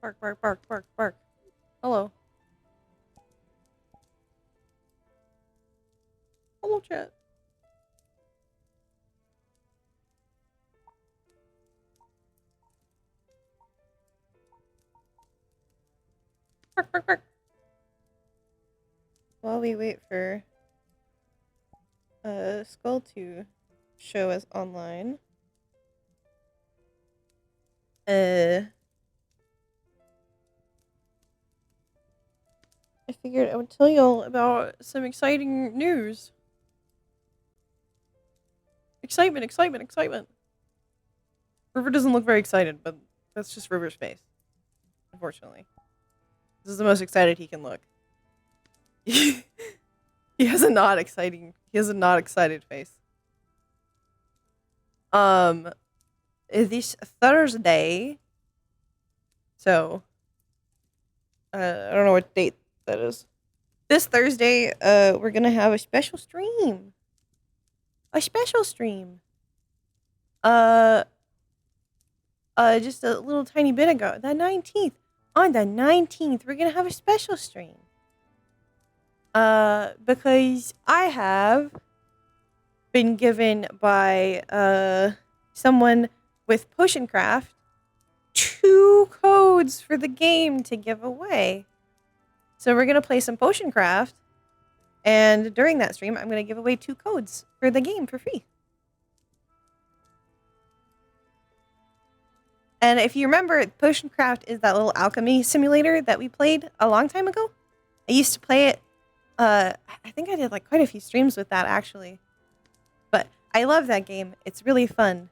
Bark, bark, bark, bark, bark. Hello. Hello, chat. Bark, bark, bark. While we wait for Skull to show us online. I figured I would tell y'all about some exciting news. Excitement, excitement, excitement. River doesn't look very excited, but that's just River's face. Unfortunately. This is the most excited he can look. He has a not excited face. This Thursday. So I don't know what date that is. This Thursday, we're gonna have a special stream. A special stream. Just a little tiny bit ago, the 19th. On the 19th, we're gonna have a special stream. Because I have been given by someone with Potioncraft 2 codes for the game to give away. So we're gonna play some Potioncraft, and during that stream, I'm gonna give away 2 codes for the game for free. And if you remember, Potioncraft is that little alchemy simulator that we played a long time ago. I used to play it. I think I did like quite a few streams with that actually. But I love that game. It's really fun.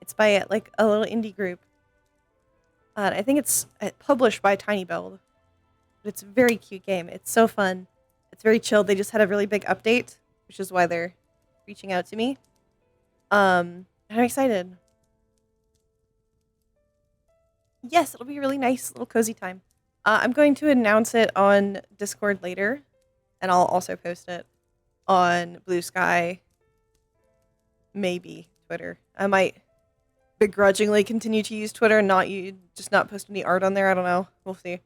It's by like a little indie group. I think it's published by Tiny Build. But it's a very cute game. It's so fun. It's very chilled. They just had a really big update, which is why they're reaching out to me. I'm excited. Yes, it'll be a really nice little cozy time. I'm going to announce it on Discord later, and I'll also post it on Blue Sky, maybe Twitter. I might begrudgingly continue to use Twitter and just not post any art on there. I don't know. We'll see.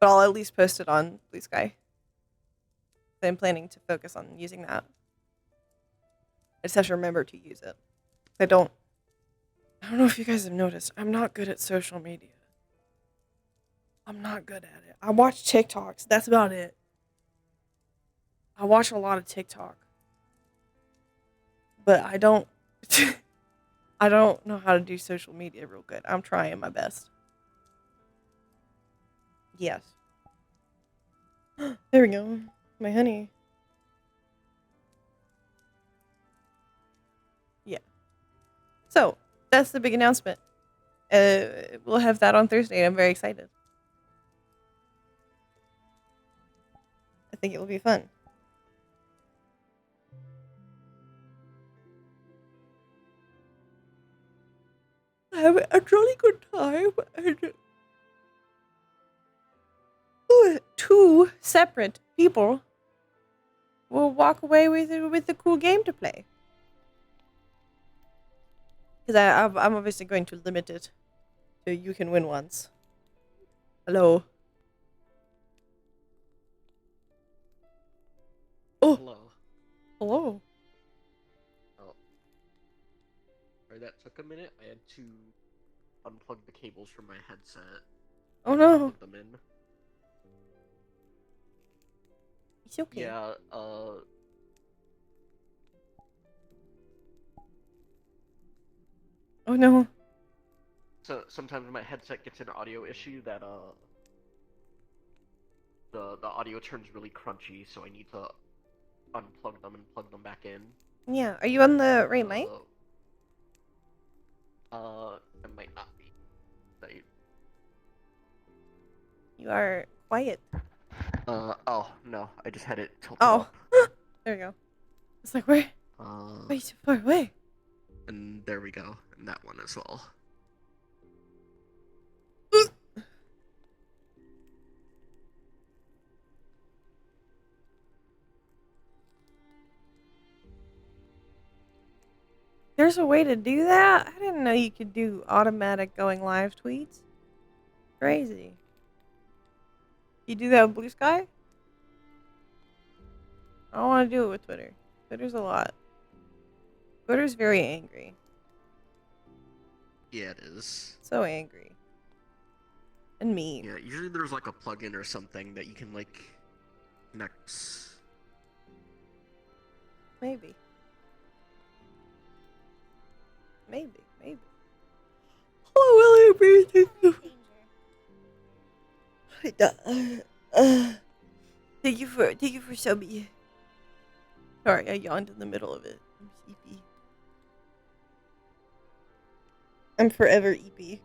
But I'll at least post it on Blue Sky. I'm planning to focus on using that. I just have to remember to use it. I don't know if you guys have noticed. I'm not good at social media. I'm not good at it. I watch TikToks. That's about it. I watch a lot of TikTok. But I don't I don't know how to do social media real good. I'm trying my best. Yes. There we go. My honey. Yeah. So, that's the big announcement. We'll have that on Thursday. I'm very excited. I think it will be fun. Have a really good time, and 2 separate people will walk away with a cool game to play. Because I'm obviously going to limit it so you can win once. Hello. Oh. Hello. Hello. Oh. Sorry, that took a minute. I had to unplug the cables from my headset. Oh no. Plug them in. It's okay. Yeah, Oh no. So sometimes my headset gets an audio issue that the audio turns really crunchy, so I need to unplug them and plug them back in. Yeah. Are you on the right mic? It might not be. You are quiet. Oh no, I just had it tilted Oh. up. There we go. It's like why are you so far away? And there we go, and that one as well. There's a way to do that? I didn't know you could do automatic going live tweets. Crazy. You do that with Blue Sky? I don't want to do it with Twitter. Twitter's a lot. Twitter's very angry. Yeah, it is. So angry. And mean. Yeah, usually there's like a plugin or something that you can like connect. Maybe. Maybe. Oh, Willie, thank you. Thank you for subbing. Sorry, I yawned in the middle of it. I'm sleepy. I'm forever EP.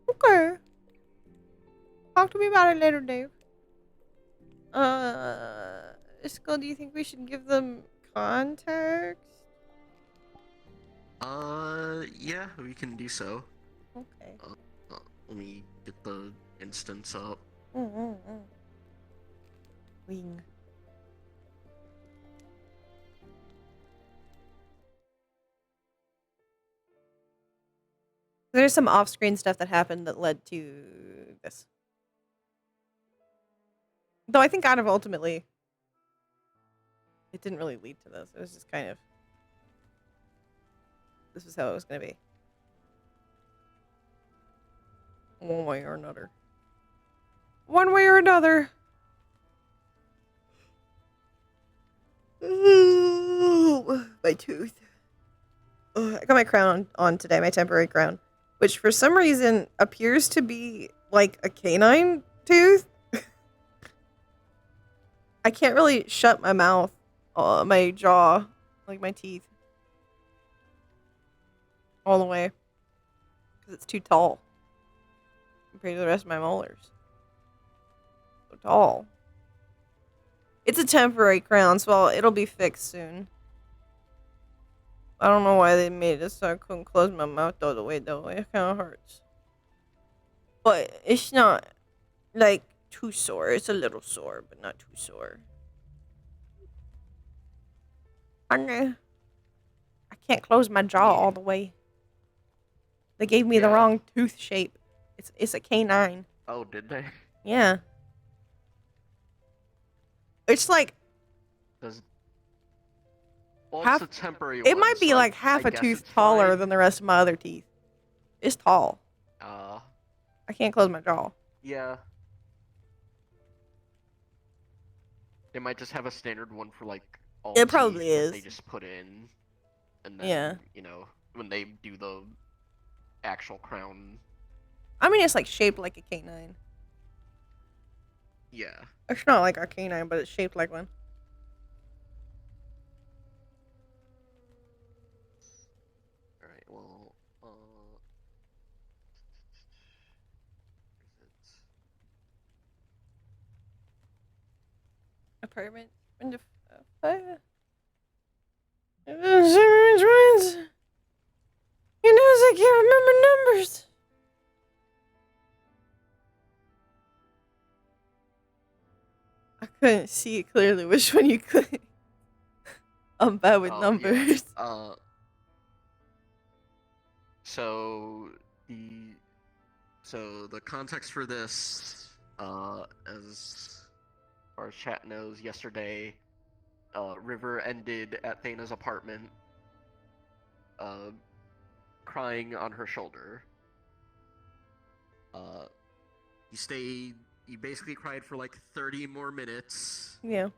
Okay. Talk to me about it later, Dave. Isco, do you think we should give them context? Yeah, we can do so. Okay. Let me get the instance up. Wing. There's some off-screen stuff that happened that led to this. Though I think kind of ultimately, it didn't really lead to this. It was just kind of, this was how it was going to be. One way or another. One way or another. Ooh, my tooth. I got my crown on today, my temporary crown, which for some reason appears to be like a canine tooth. I can't really shut my mouth, my jaw, like my teeth, all the way because it's too tall compared to the rest of my molars. So tall. It's a temporary crown, so it'll be fixed soon. I don't know why they made it so I couldn't close my mouth all the way though. It kind of hurts. But it's not like too sore. It's a little sore, but not too sore. I can't close my jaw all the way. They gave me the wrong tooth shape. It's a canine. Oh, did they? Yeah. It's like well, half. it's a temporary It one, might be so like half a tooth taller than the rest of my other teeth. It's tall. I can't close my jaw. Yeah. They might just have a standard one for like all It probably teeth that is. they just put in, and then you know when they do the actual crown. I mean, it's like shaped like a canine. Yeah. It's not like a canine, but it's shaped like one. Alright, well, Apartment. When the fire. You know, I can't remember numbers. I couldn't see it clearly which one you could. I'm bad with numbers. Yeah. So the context for this, as far as chat knows, yesterday, River ended at Thana's apartment, crying on her shoulder. He basically cried for like 30 more minutes. Yeah.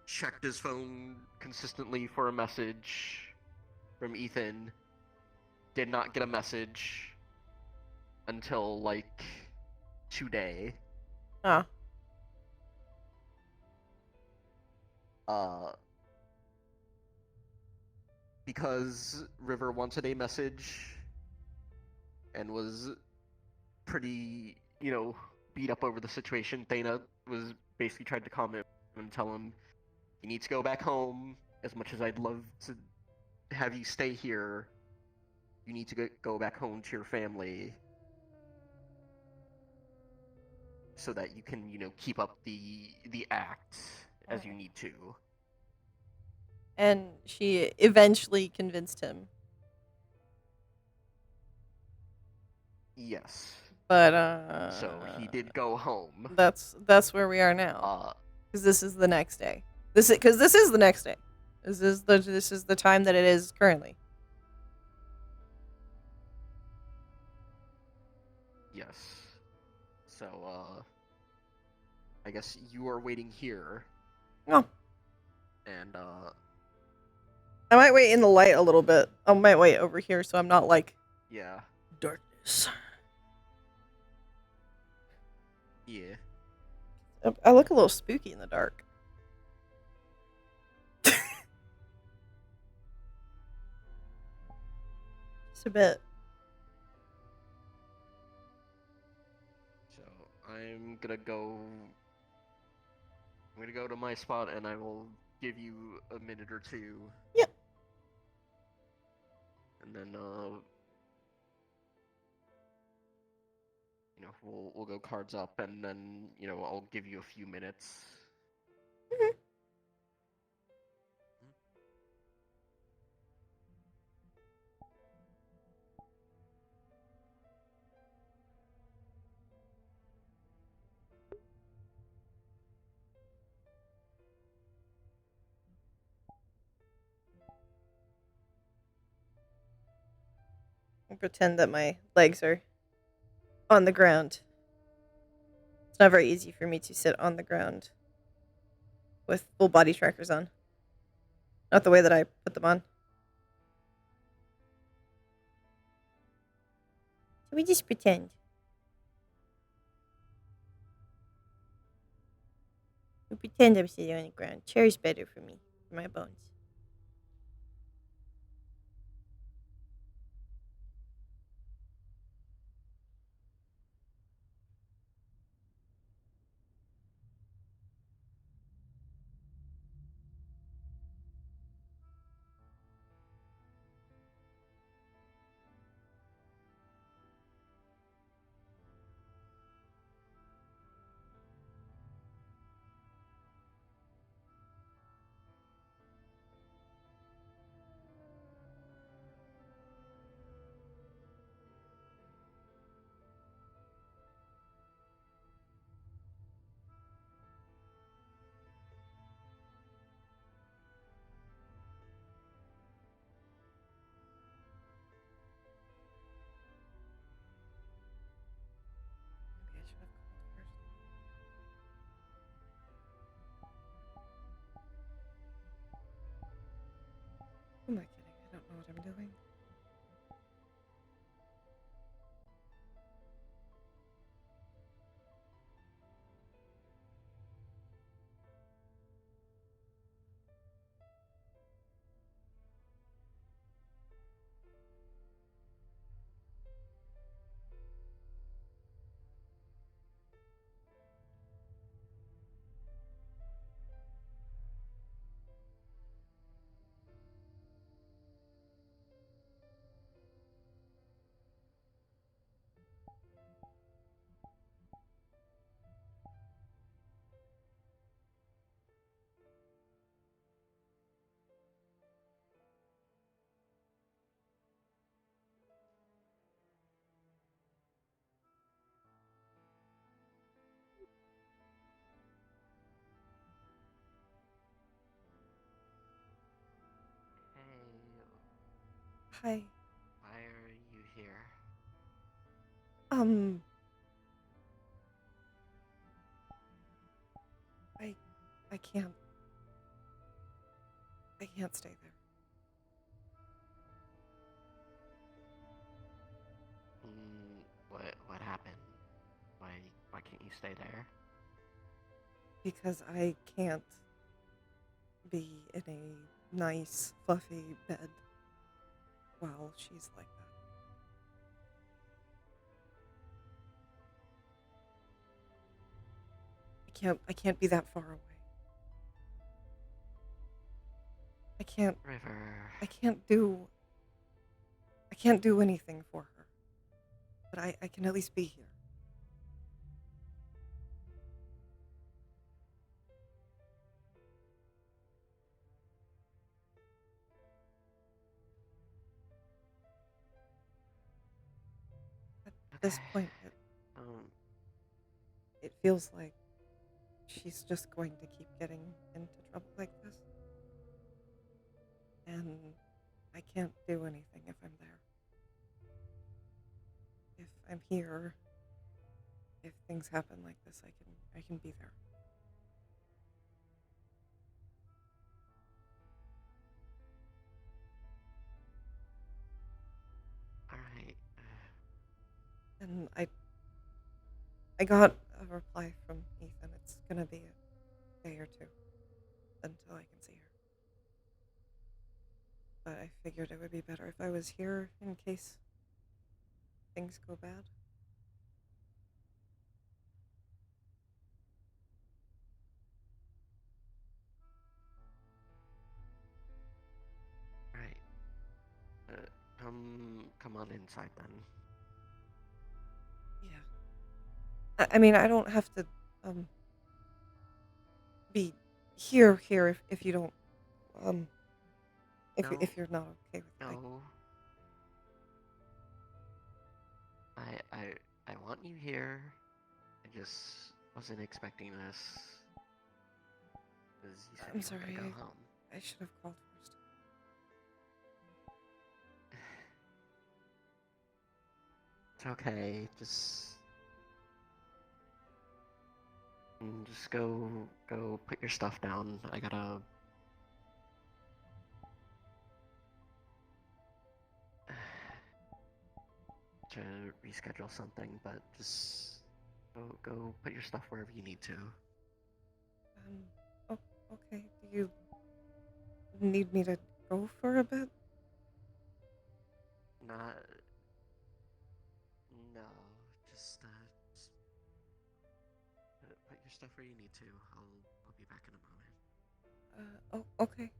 Checked his phone consistently for a message from Ethan. Did not get a message until like today. Because River wanted a message and was pretty, beat up over the situation. Thana was basically trying to calm him and tell him, you need to go back home. As much as I'd love to have you stay here, you need to go back home to your family. so that you can, keep up the act as you need to. And she eventually convinced him. Yes. But So he did go home. that's where we are now. Because this is the next day. This is the next day. This is the time that it is currently. Yes. So I guess you are waiting here. Oh. And I might wait in the light a little bit. I might wait over here so I'm not like yeah. darkness. Yeah. I look a little spooky in the dark. Just a bit. So I'm gonna go to my spot and I will give you a minute or two. Yep. And then we'll go cards up and then, I'll give you a few minutes. Mm-hmm. I pretend that my legs are on the ground. It's not very easy for me to sit on the ground with full body trackers on. Not the way that I put them on. So we just pretend. We pretend I'm sitting on the ground. Chair's better for me, for my bones. Maybe I should have called first. Who am I kidding? I don't know what I'm doing. Hey, Hi. why are you here? Um. I can't. I can't stay there. What happened? Why can't you stay there? Because I can't be in a nice, fluffy bed while she's like that. I can't be that far away. I can't River. I can't do I can't do anything for her. But I can at least be here. this Okay. point, Um, it feels like she's just going to keep getting into trouble like this. And I can't do anything if I'm there. If I'm here, if things happen like this, I can be there. alright. And I got a reply from Ethan. It's gonna be a day or two until I can see her. But I figured it would be better if I was here in case things go bad. Alright. Come on inside then. Yeah. I mean, I don't have to um be here if you don't um No, if you're not okay with it. no. I want you here. I just wasn't expecting this. Because you said I'm you were gonna go sorry. home. I should have called first. It's okay. Just go put your stuff down. I gotta to reschedule something, but just go put your stuff wherever you need to. Oh, okay. Do you need me to go for a bit? Not no, just put your stuff where you need to. I'll be back in a moment. Oh, okay.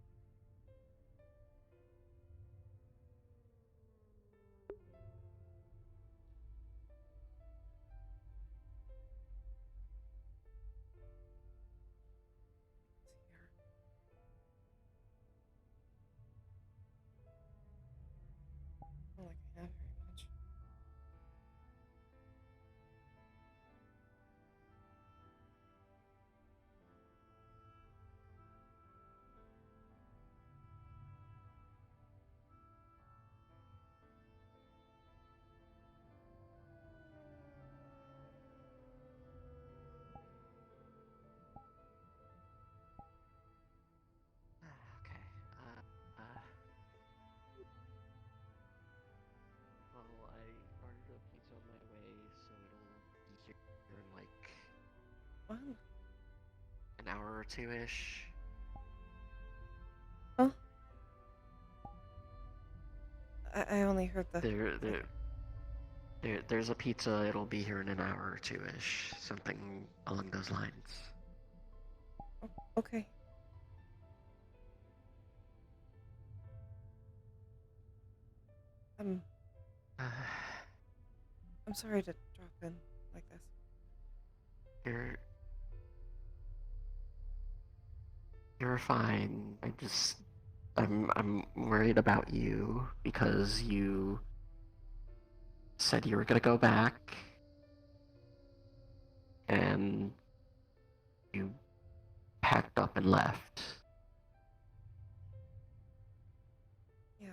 It's here. Not like I have very much. Okay. Well, I ordered a pizza on my way, so it'll be here in like What? an hour or two ish. Huh? I only heard the There, like. there, there's a pizza. It'll be here in an hour or two ish. Something along those lines. Oh, okay. Um, Uh, I'm sorry to drop in like this. you're you're fine. I'm worried about you because you said you were gonna go back and you packed up and left. Yeah.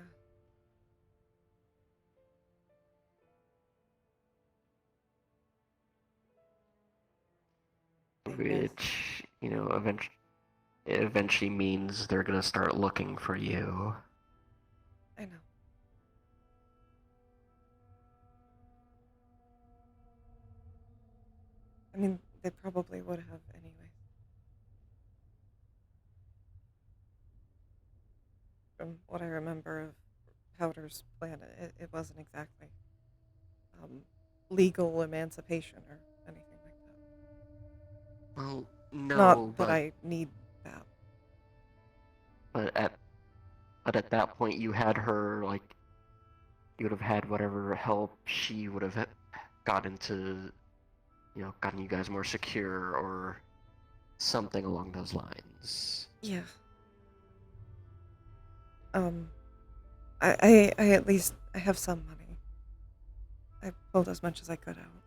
I guess. Which, eventually means they're gonna start looking for you. I know. I mean, they probably would have anyway. From what I remember of Powder's plan, it wasn't exactly um, legal emancipation or anything like that. Well, Not no, that I need that. but at that point you had her like you would have had whatever help she would have gotten to, gotten you guys more secure or something along those lines. Yeah. Um, I at least I have some money. I pulled as much as I could out.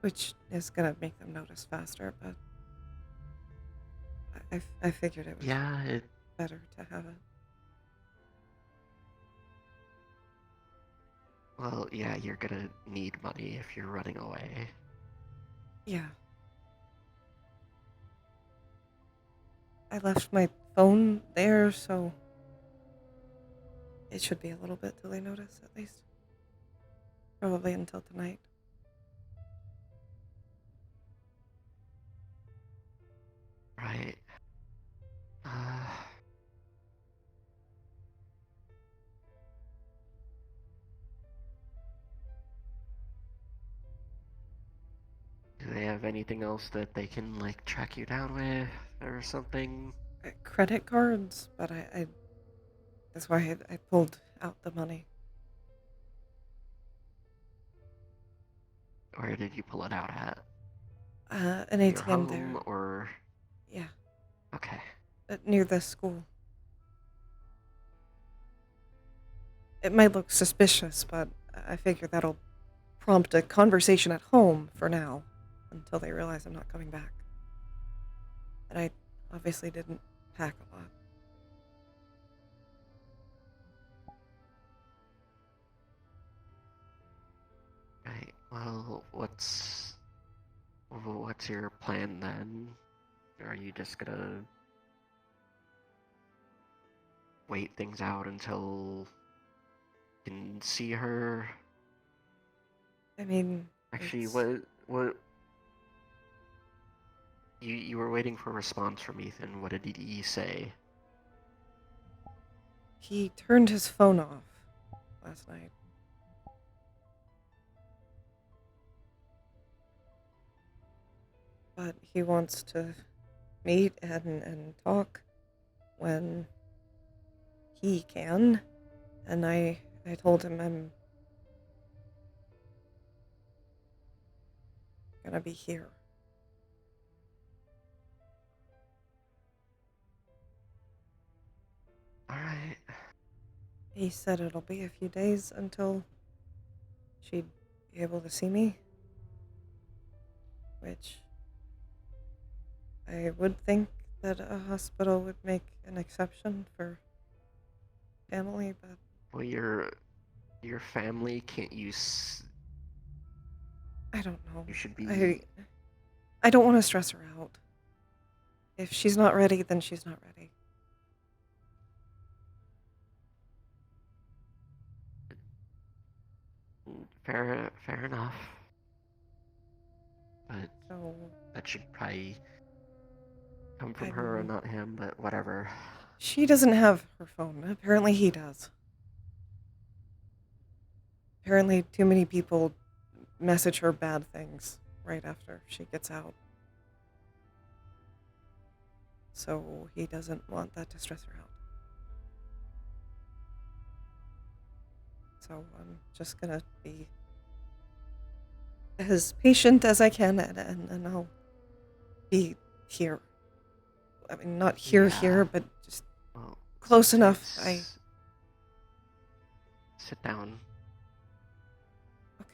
Which is gonna make them notice faster, but I figured it was Yeah, better to have it. well, yeah, you're gonna need money if you're running away. Yeah. I left my phone there, so it should be a little bit till they notice, at least. Probably until tonight. Right. Uh, do they have anything else that they can, like, track you down with or something? Credit cards, but that's why I pulled out the money. Where did you pull it out at? An Your ATM home there. or... Yeah, Okay. near the school. It might look suspicious, but I figure that'll prompt a conversation at home for now, until they realize I'm not coming back. And I obviously didn't pack a lot. Right. Well, what's your plan then? Are you just gonna wait things out until you can see her? I mean, Actually, what you were waiting for a response from Ethan. What did he say? he turned his phone off last night. But he wants to meet and talk when he can. And I told him I'm gonna be here. Alright. He said it'll be a few days until she'd be able to see me. Which I would think that a hospital would make an exception for family, but Well, your family can't use. I don't know. You should be. I don't want to stress her out. If she's not ready, then she's not ready. Fair enough. But So that should probably come from her and I'm. not him. But whatever. She doesn't have her phone. Apparently, he does. Apparently, too many people message her bad things right after she gets out. So he doesn't want that to stress her out. So I'm just gonna be as patient as I can, and I'll be here. I mean, not here, Yeah. but just Well, close enough. Sit down. Okay.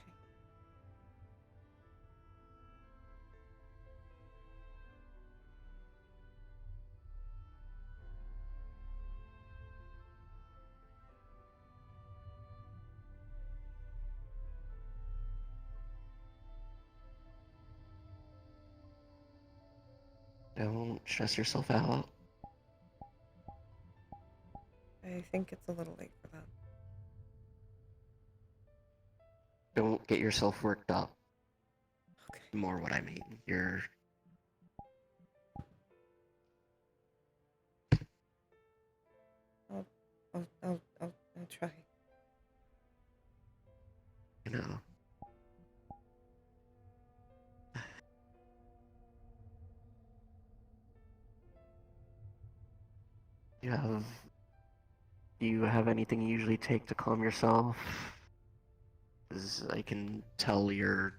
Don't stress yourself out. I think it's a little late for that. Don't get yourself worked up. Okay. More what I mean. I'll try. You know. You have. Do you have anything you usually take to calm yourself? Because I can tell you're.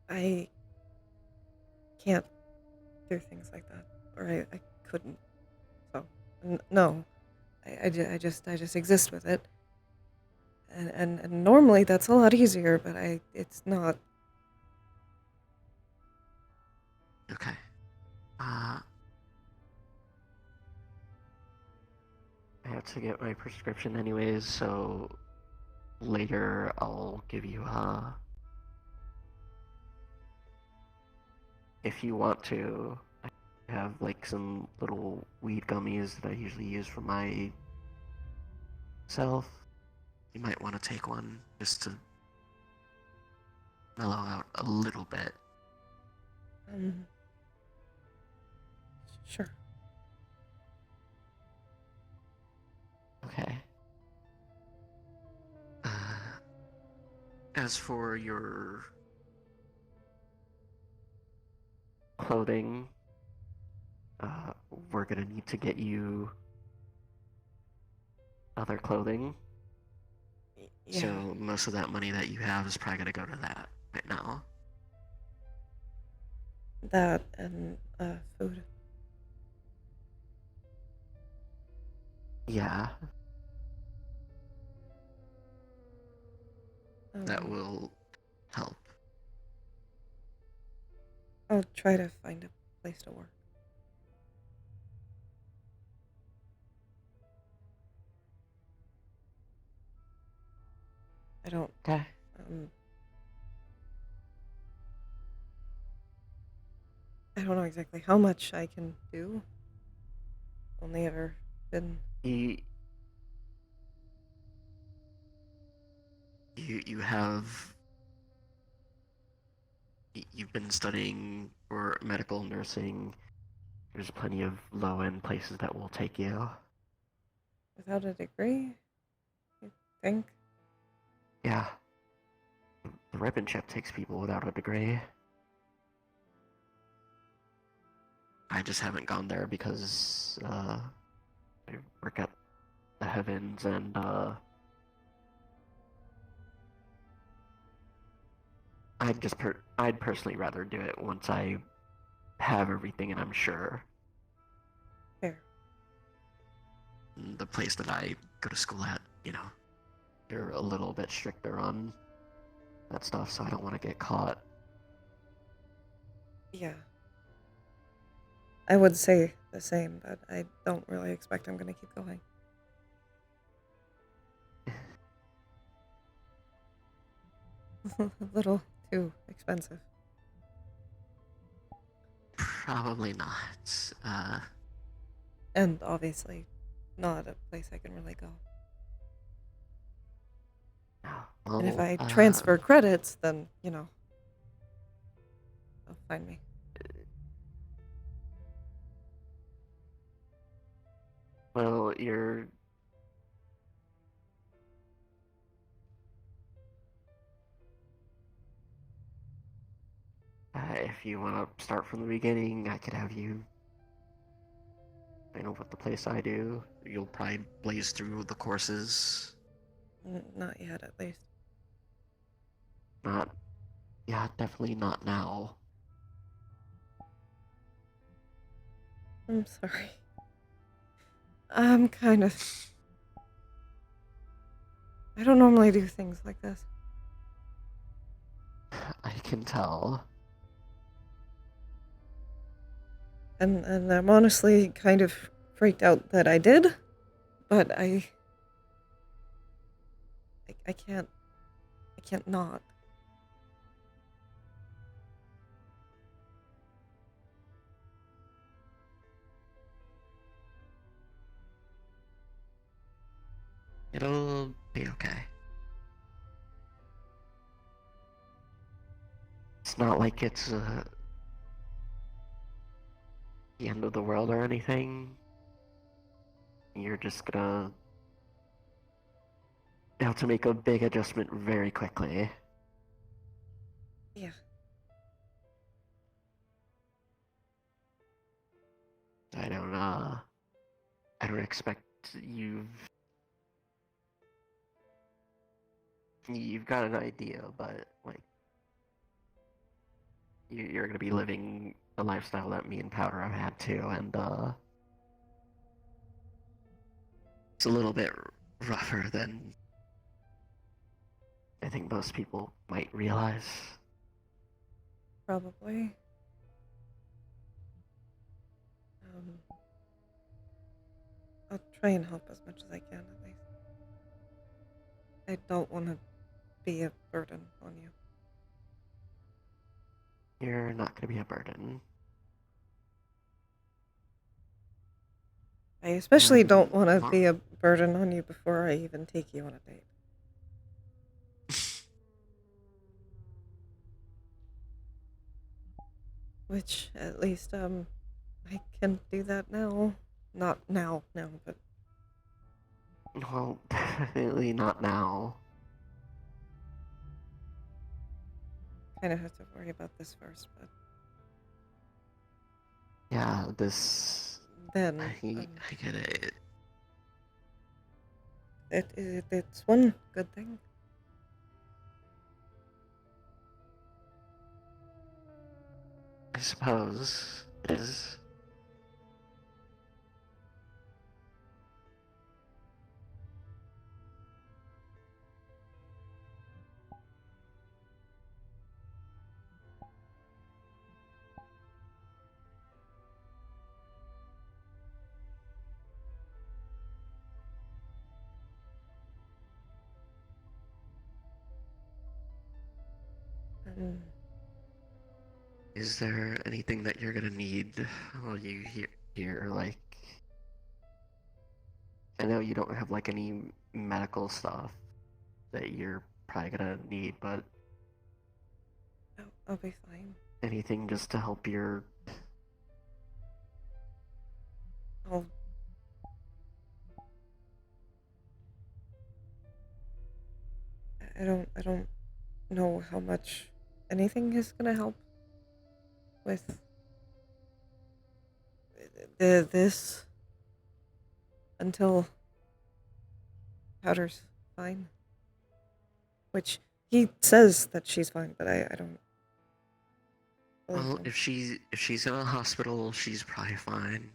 I can't do things like that, or I couldn't. So no, I just exist with it. And normally that's a lot easier, but it's not. Okay. I have to get my prescription anyways, so later I'll give you if you want to. I have like some little weed gummies that I usually use for myself. You might want to take one just to mellow out a little bit. Um, sure. Okay. As for your clothing, we're gonna need to get you other clothing. Yeah, So most of that money that you have is probably gonna go to that right now. that and food. Yeah, that Um, will help. I'll try to find a place to work. I don't. Okay. Um, I don't know exactly how much I can do. Only ever been. You you have you've been studying for medical nursing. There's plenty of low end places that will take you. Without a degree, I think. Yeah, the ribbon chip takes people without a degree. I just haven't gone there because I work at the heavens and I'd personally rather do it once I have everything and I'm sure. Fair. The place that I go to school at, they're a little bit stricter on that stuff, so I don't want to get caught. Yeah. I would say the same, but I don't really expect I'm going to keep going. A little too expensive. Probably not. And obviously, not a place I can really go. No. And if Well, I transfer credits, then, they'll find me. well, you're. If you want to start from the beginning, I could have you. I know what the place I do. You'll probably blaze through the courses. Not yet, at least. Not, yeah, definitely not now. I'm sorry. I'm kind of. I don't normally do things like this. I can tell. And I'm honestly kind of freaked out that I did, but I can't not. It'll be okay. It's not like it's the end of the world or anything. You're just gonna have to make a big adjustment very quickly. Yeah. I don't I don't expect you've got an idea, but like you're gonna be living the lifestyle that me and Powder have had too, and it's a little bit rougher than I think most people might realize. Probably. Um, I'll try and help as much as I can, at least. I don't want to be a burden on you. You're not going to be a burden. I especially don't And want to be a burden on you before I even take you on a date. Which, at least, I can do that now. Not now, but well, definitely not now. kind of have to worry about this first, but Yeah, this. then I get it. it's one good thing. I suppose it is. Um, Is there anything that you're gonna need while you here? Like, I know you don't have like any medical stuff that you're probably gonna need, but I'll be fine. anything just to help your. I'll. I don't know how much anything is gonna help with this until Powder's fine. Which he says that she's fine, but I don't believe Well, him. if she's in a hospital, she's probably fine.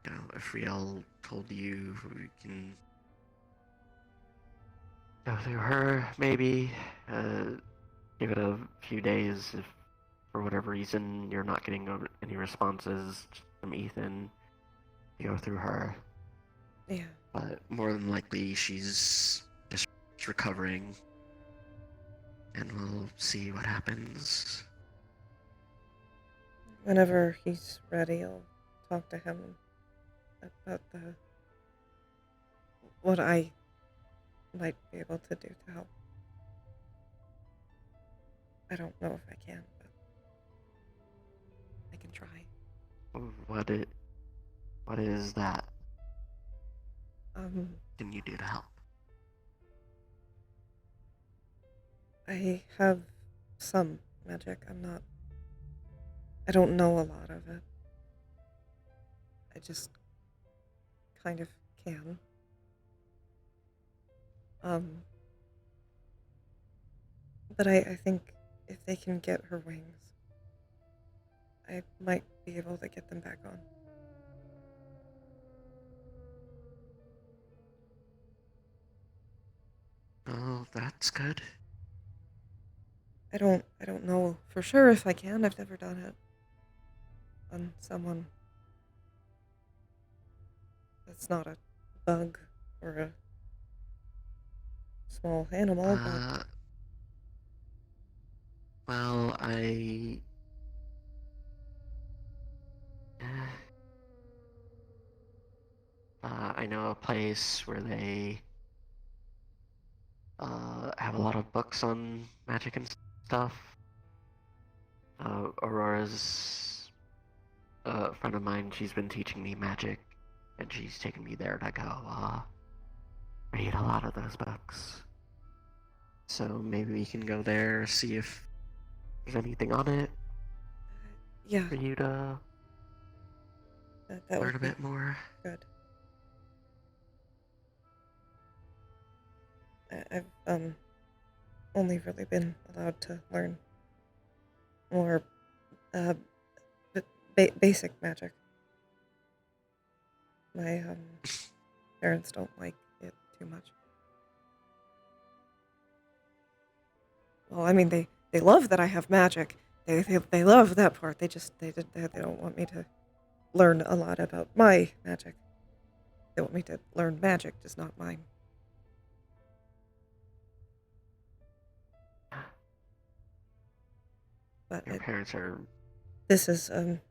You know, if Riel told you, we can go through her, maybe. Give it a few days if, for whatever reason, you're not getting any responses from Ethan. You go through her. Yeah. But more than likely, she's just recovering. And we'll see what happens. Whenever he's ready, I'll talk to him about what I might be able to do to help. I don't know if I can, but I can try. What is that? Um, Can you do to help? I have some magic. I don't know a lot of it. I just kind of can. But I think if they can get her wings, I might be able to get them back on. Oh, that's good. I don't know for sure if I can. I've never done it on someone that's not a bug or a small animal, but Well, I know a place where they have a lot of books on magic and stuff. Aurora's a friend of mine. She's been teaching me magic, and she's taken me there to go read a lot of those books. So maybe we can go there, see if there's anything on it yeah, for you to that learn would a be bit more. good. I've only really been allowed to learn more basic magic. my parents don't like it too much. Well, I mean, they love that I have magic. They love that part. They don't want me to learn a lot about my magic. They want me to learn magic, just not mine. But Your parents are... this is a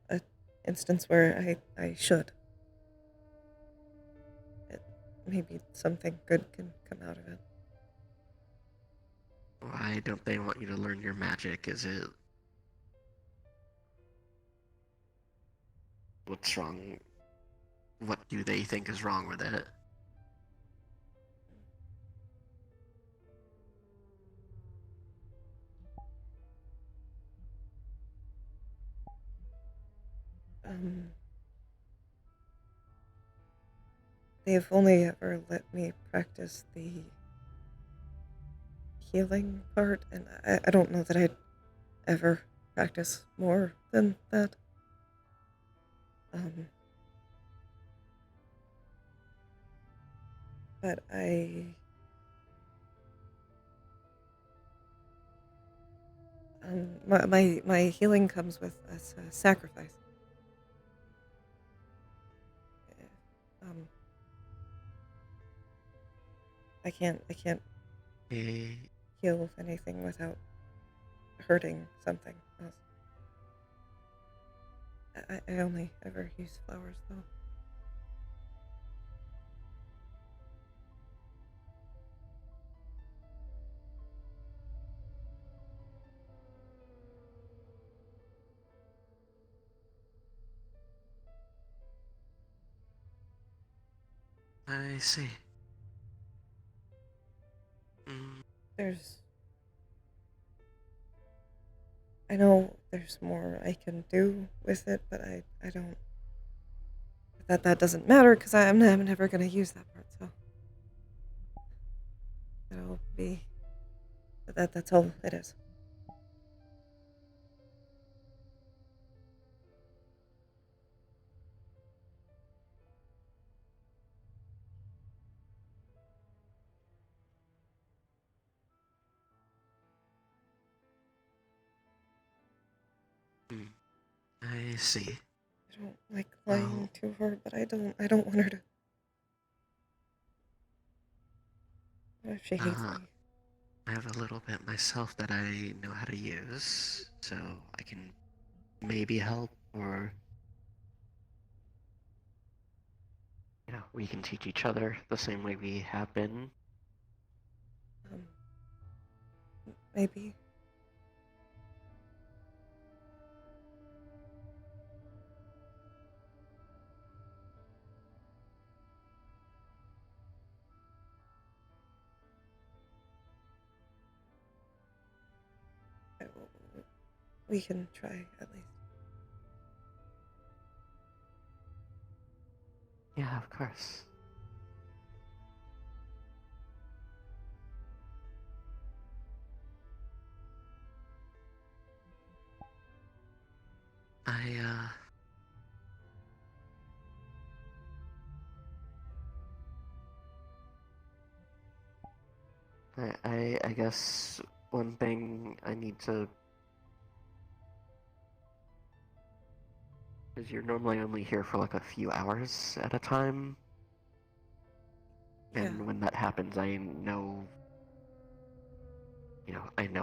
instance where I should. Maybe something good can come out of it. Why don't they want you to learn your magic? Is it... What's wrong? What do they think is wrong with it? They've only ever let me practice the healing part, and I don't know that I'd ever practice more than that. But my healing comes with a sacrifice. I can't heal anything without hurting something else. I only ever use flowers, though. I see. Mm. I know there's more I can do with it, but I don't. That doesn't matter because I'm never gonna use that part. So it'll be that's all it is. I see. I don't like lying to her, but I don't want her to. What if she hates me? I have a little bit myself that I know how to use, so I can maybe help, or we can teach each other the same way we have been. Maybe. We can try at least. Yeah, of course. I guess one thing I need to... Because you're normally only here for like a few hours at a time. Yeah. And when that happens, I know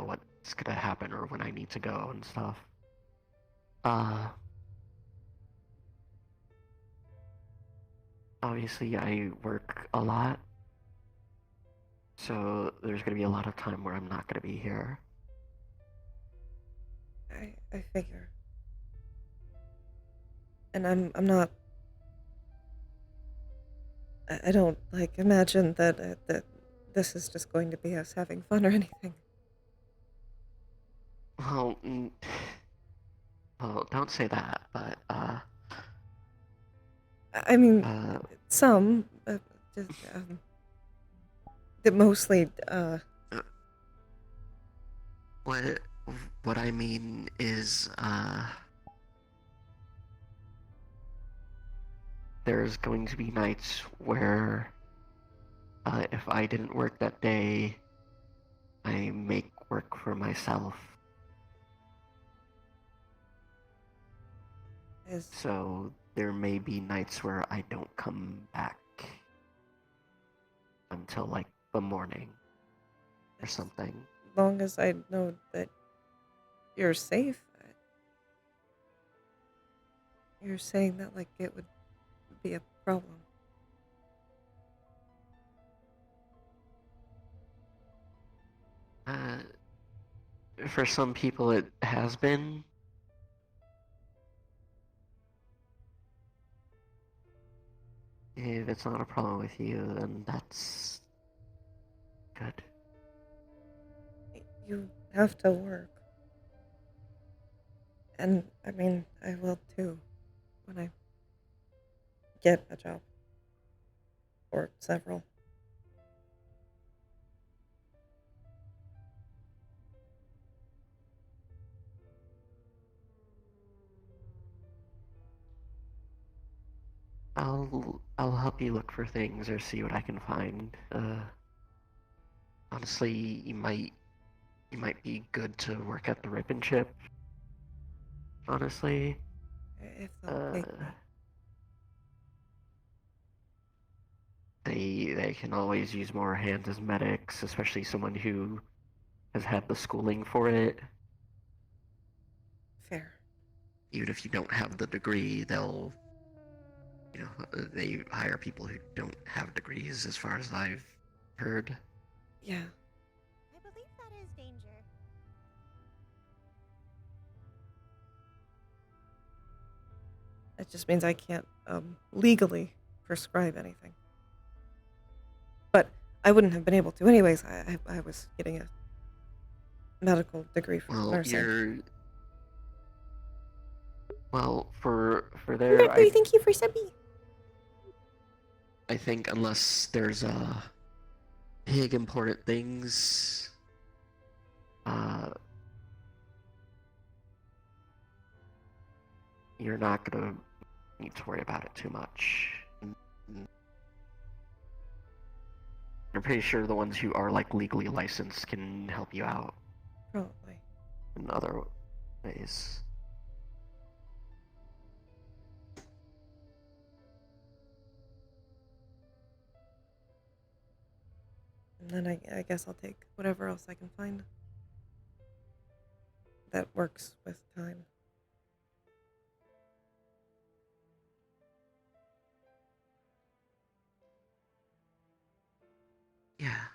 what's gonna happen or when I need to go and stuff. Obviously I work a lot, so there's gonna be a lot of time where I'm not gonna be here. I figure. And I'm not. I don't imagine that this is just going to be us having fun or anything. Well, don't say that, but I mean, some, just, mostly. What I mean is there's going to be nights where if I didn't work that day, I make work for myself. So there may be nights where I don't come back until like the morning or something. As long as I know that you're safe. You're saying that like it would be a problem. For some people it has been. If it's not a problem with you, then that's good. You have to work. And I mean, I will too when I get a job. Or several. I'll help you look for things or see what I can find. Honestly, you might be good to work at the Rip and Chip. Honestly, If they'll take me. They can always use more hands as medics, especially someone who has had the schooling for it. Fair. Even if you don't have the degree, they'll, you know, they hire people who don't have degrees, as far as I've heard. Yeah. I believe that is danger. It just means I can't legally prescribe anything. But I wouldn't have been able to anyways. I was getting a medical degree for nursing. For there, Mercury, thank you for subbing. I think unless there's big important things, you're not gonna need to worry about it too much. I'm pretty sure the ones who are like legally licensed can help you out. Probably. In other ways. And then I guess I'll take whatever else I can find that works with time. Yeah.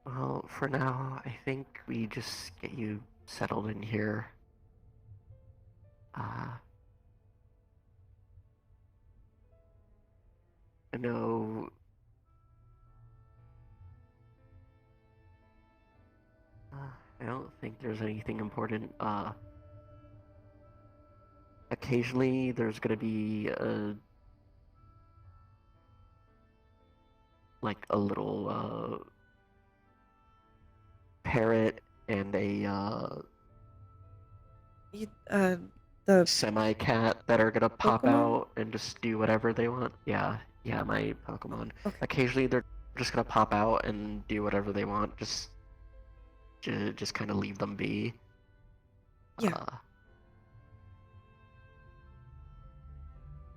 Well, for now, I think we just get you settled in here. I know. I don't think there's anything important. Occasionally there's gonna be like a little parrot and a the semi-cat that are gonna pop Pokemon? out and just do whatever they want. Yeah, my Pokemon. Okay. Occasionally they're just gonna pop out and do whatever they want. Just kind of leave them be. Yeah.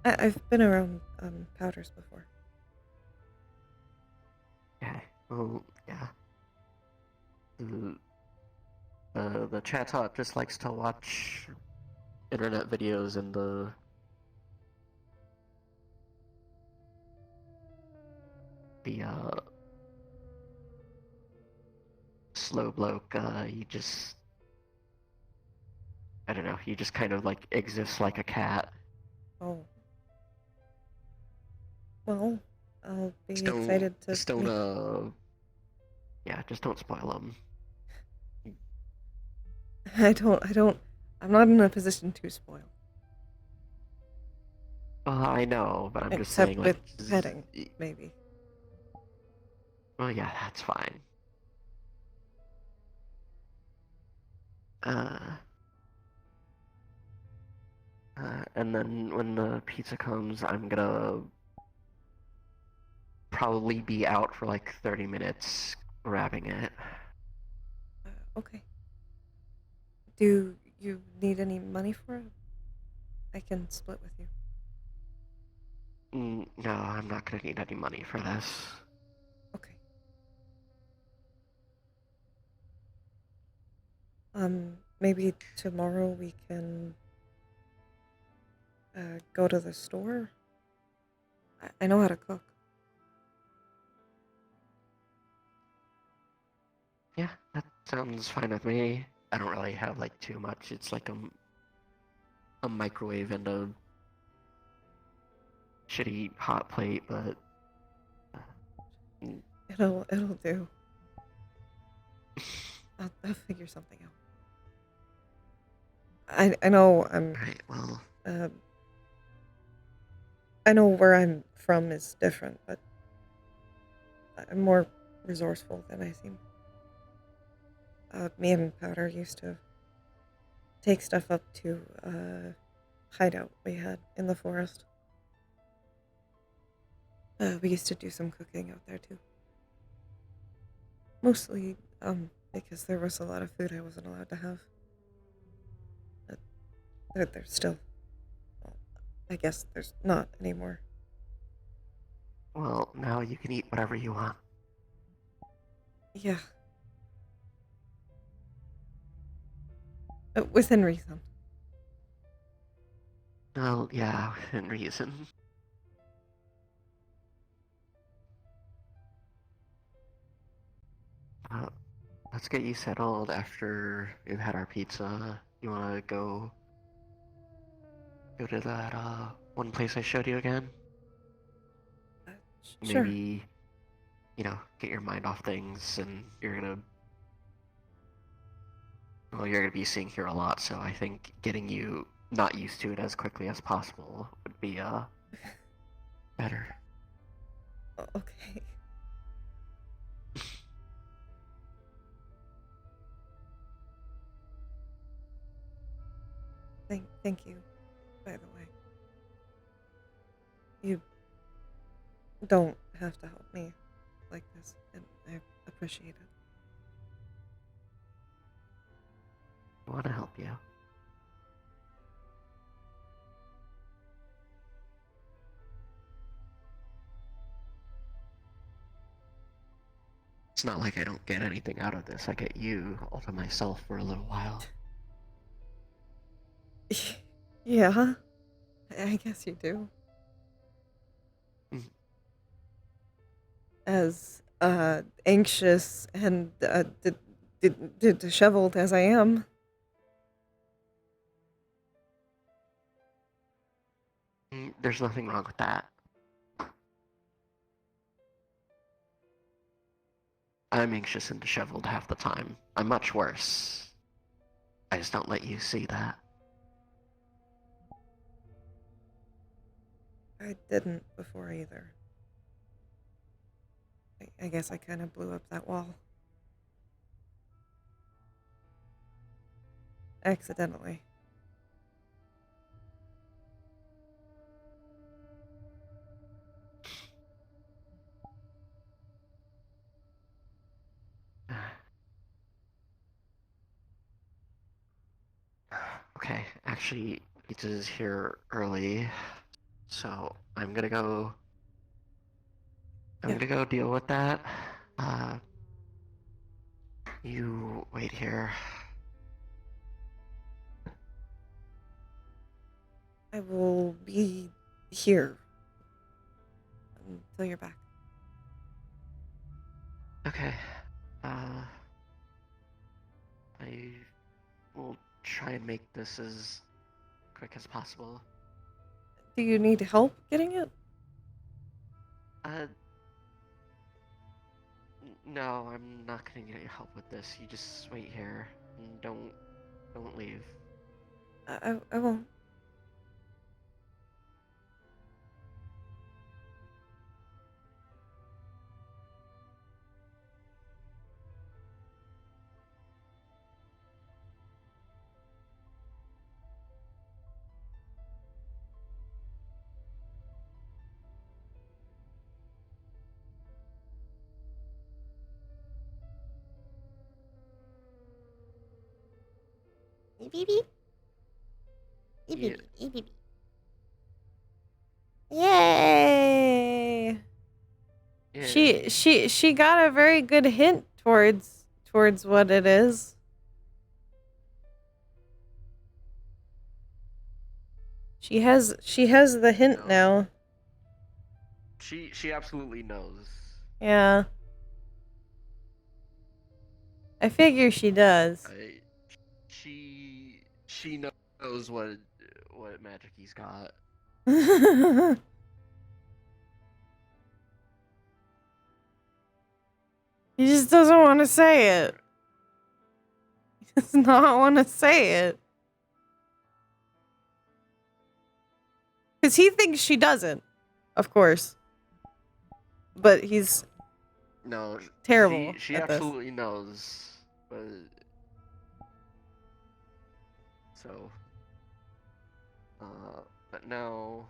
I've been around powders before. Okay. Well, yeah. The chatbot just likes to watch internet videos, and the slow bloke, he just, I don't know, he just kind of like exists like a cat. Oh. Well, I'll be excited to. Just don't, yeah, just don't spoil him. I'm not in a position to spoil. I know, but I'm just Except saying, with like, petting, maybe. Well, yeah, that's fine. Uh, and then when the pizza comes, I'm gonna probably be out for like 30 minutes grabbing it. Okay. Do you need any money for it? I can split with you. No, I'm not gonna need any money for this. Okay. Maybe tomorrow we can go to the store. I know how to cook. Yeah, that sounds fine with me. I don't really have like too much. It's like a microwave and a shitty hot plate, but mm, It'll do. I'll figure something out. I know right. Well, uh, I know where I'm from is different, but I'm more resourceful than I seem. Me and Powder used to take stuff up to a hideout we had in the forest. We used to do some cooking out there too. Mostly, because there was a lot of food I wasn't allowed to have. But there's still, well, I guess there's not anymore. well, now you can eat whatever you want. Yeah, within reason. Well, yeah, within reason. Uh, let's get you settled after we've had our pizza. You wanna go to that one place I showed you again? Uh, sure. Maybe, get your mind off things, and you're gonna be seeing here a lot, so I think getting you not used to it as quickly as possible would be better. Okay. Thank you, by the way. You don't have to help me like this, and I appreciate it. I wanna help you. It's not like I don't get anything out of this. I get you all to myself for a little while. Yeah, I guess you do. Mm, As anxious and disheveled as I am. There's nothing wrong with that. I'm anxious and disheveled half the time. I'm much worse. I just don't let you see that. I didn't before either. I guess I kind of blew up that wall. Accidentally. Okay, actually, pizza's here early, so I'm gonna go. I'm Yeah, gonna go deal with that. Uh, you wait here. I will be here until you're back. Okay. Uh, I will try and make this as quick as possible. Do you need help getting it? Uh, no, I'm not gonna need your help with this. You just wait here and don't leave. I won't. Beep beep. Beep Yeah. beep beep beep. Yay! Yay. She got a very good hint towards what it is. She has the hint No. now. She absolutely knows. Yeah. I figure she does. She knows what magic he's got. He just doesn't want to say it. He does not want to say it. Because he thinks she doesn't, of course. But he's No, terrible she at this. absolutely knows. But so, but now,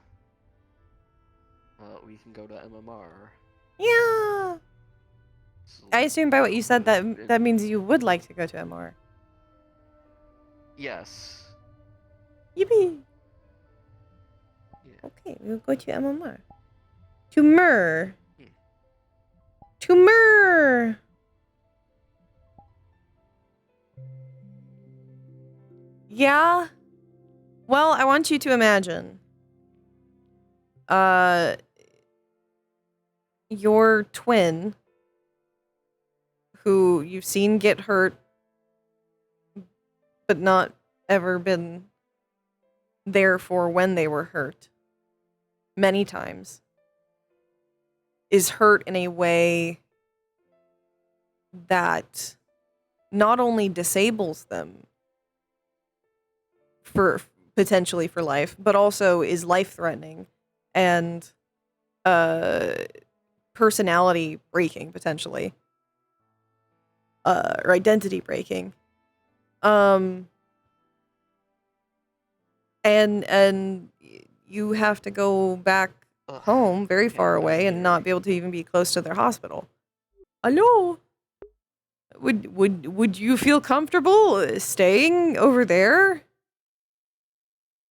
we can go to MMR. Yeah. So, I assume by what you said that means you would like to go to MR. yes. Yippee. Yeah. Okay, we'll go to MMR. To Myrrh. Yeah. To Myrrh. Yeah. Well, I want you to imagine. Your twin, who you've seen get hurt, but not ever been there for when they were hurt, many times, is hurt in a way that not only disables them for potentially for life, but also is life-threatening and personality breaking potentially, or identity breaking. And you have to go back home very far away and not be able to even be close to their hospital. Hello? Would you feel comfortable staying over there?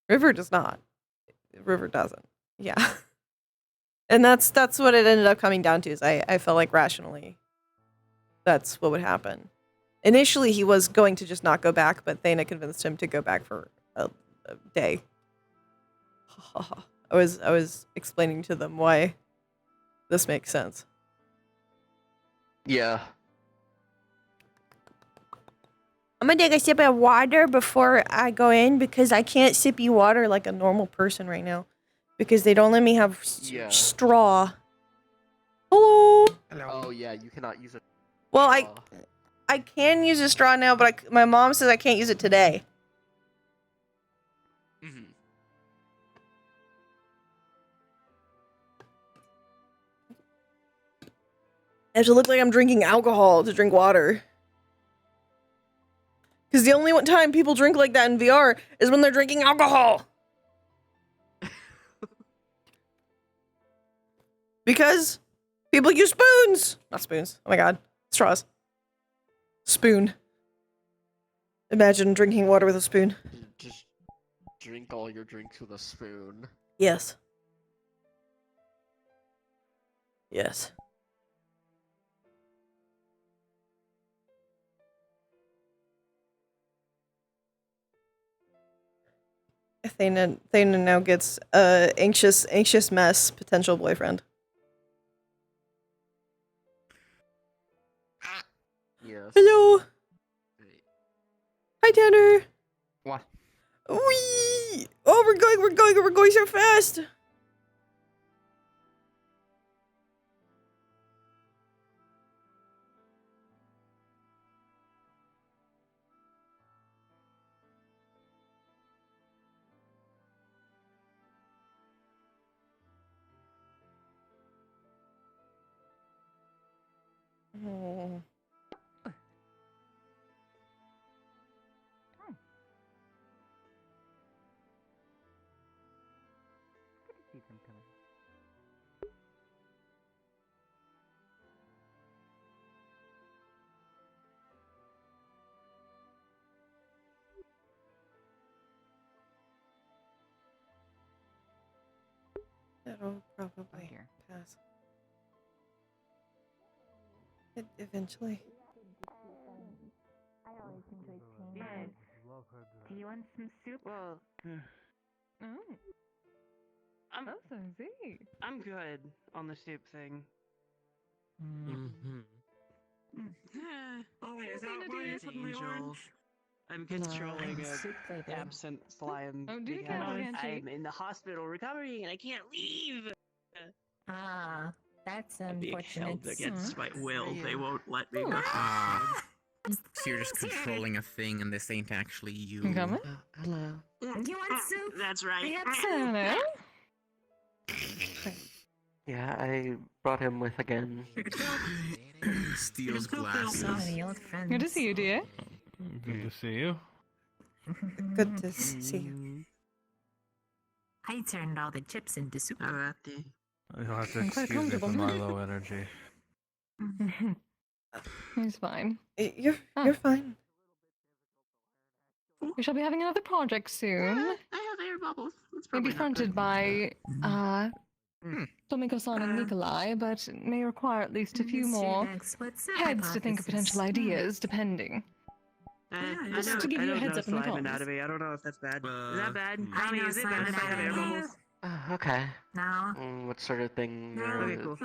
River does not. River doesn't. Yeah. And that's what it ended up coming down to, is I felt like rationally that's what would happen. Initially he was going to just not go back, but Thana convinced him to go back for a day. I was explaining to them why this makes sense. Yeah. I'm gonna take a sip of water before I go in because I can't sippy water like a normal person right now because they don't let me have Yeah. straw. Hello. Oh yeah, you cannot use it. Well, I can use a straw now, but my mom says I can't use it today. Mm-hmm. I have to look like I'm drinking alcohol to drink water. Because the only one time people drink like that in VR is when they're drinking alcohol. Because people use spoons. Not spoons. Oh my god. Straws. Spoon. Imagine drinking water with a spoon. Just drink all your drinks with a spoon. Yes. Yes. Thana now gets anxious mess potential boyfriend. Yes. Hello. Wait. Hi Tanner. What? Wee! Oh, we're going so fast. Oh. It'll probably here. pass. Eventually. I always enjoy pain. Do you want some soup? Well, Oh, I'm that's easy. I'm good on the soup thing. Mm-hmm. Oh wait, is that why I put my orange? I'm controlling a soup flavor. absent slime Oh, do you because get it, Angie? I'm in the hospital recovering and I can't leave. Ah, that's I'm being unfortunate. held against my will. Yeah. They won't let me Oh. back Ah. inside. So you're just controlling a thing and this ain't actually you. You coming? Hello. You want soup? That's I right. have I soup. don't know. Yeah, I brought him with again. Steals So glasses. many old friends. Good to see you, dear. Good to see you. Good to see you. I turned all the chips into soup. How about the? You'll have to I'm quite excuse me for comfortable. my low energy. He's fine. You're Ah. you're fine. We shall be having another project soon. I have air bubbles. It's Maybe probably not fronted good. by Tomiko-san and Nikolai, but may require at least a few more What's the heads to think of potential ideas, depending. Just to give you a heads up in the slime comments. anatomy. I don't know if that's bad. Is that bad? I Tell me, know is it slime bad if I have air anatomy. bubbles? Okay. No. What sort of thing? Okay, cool.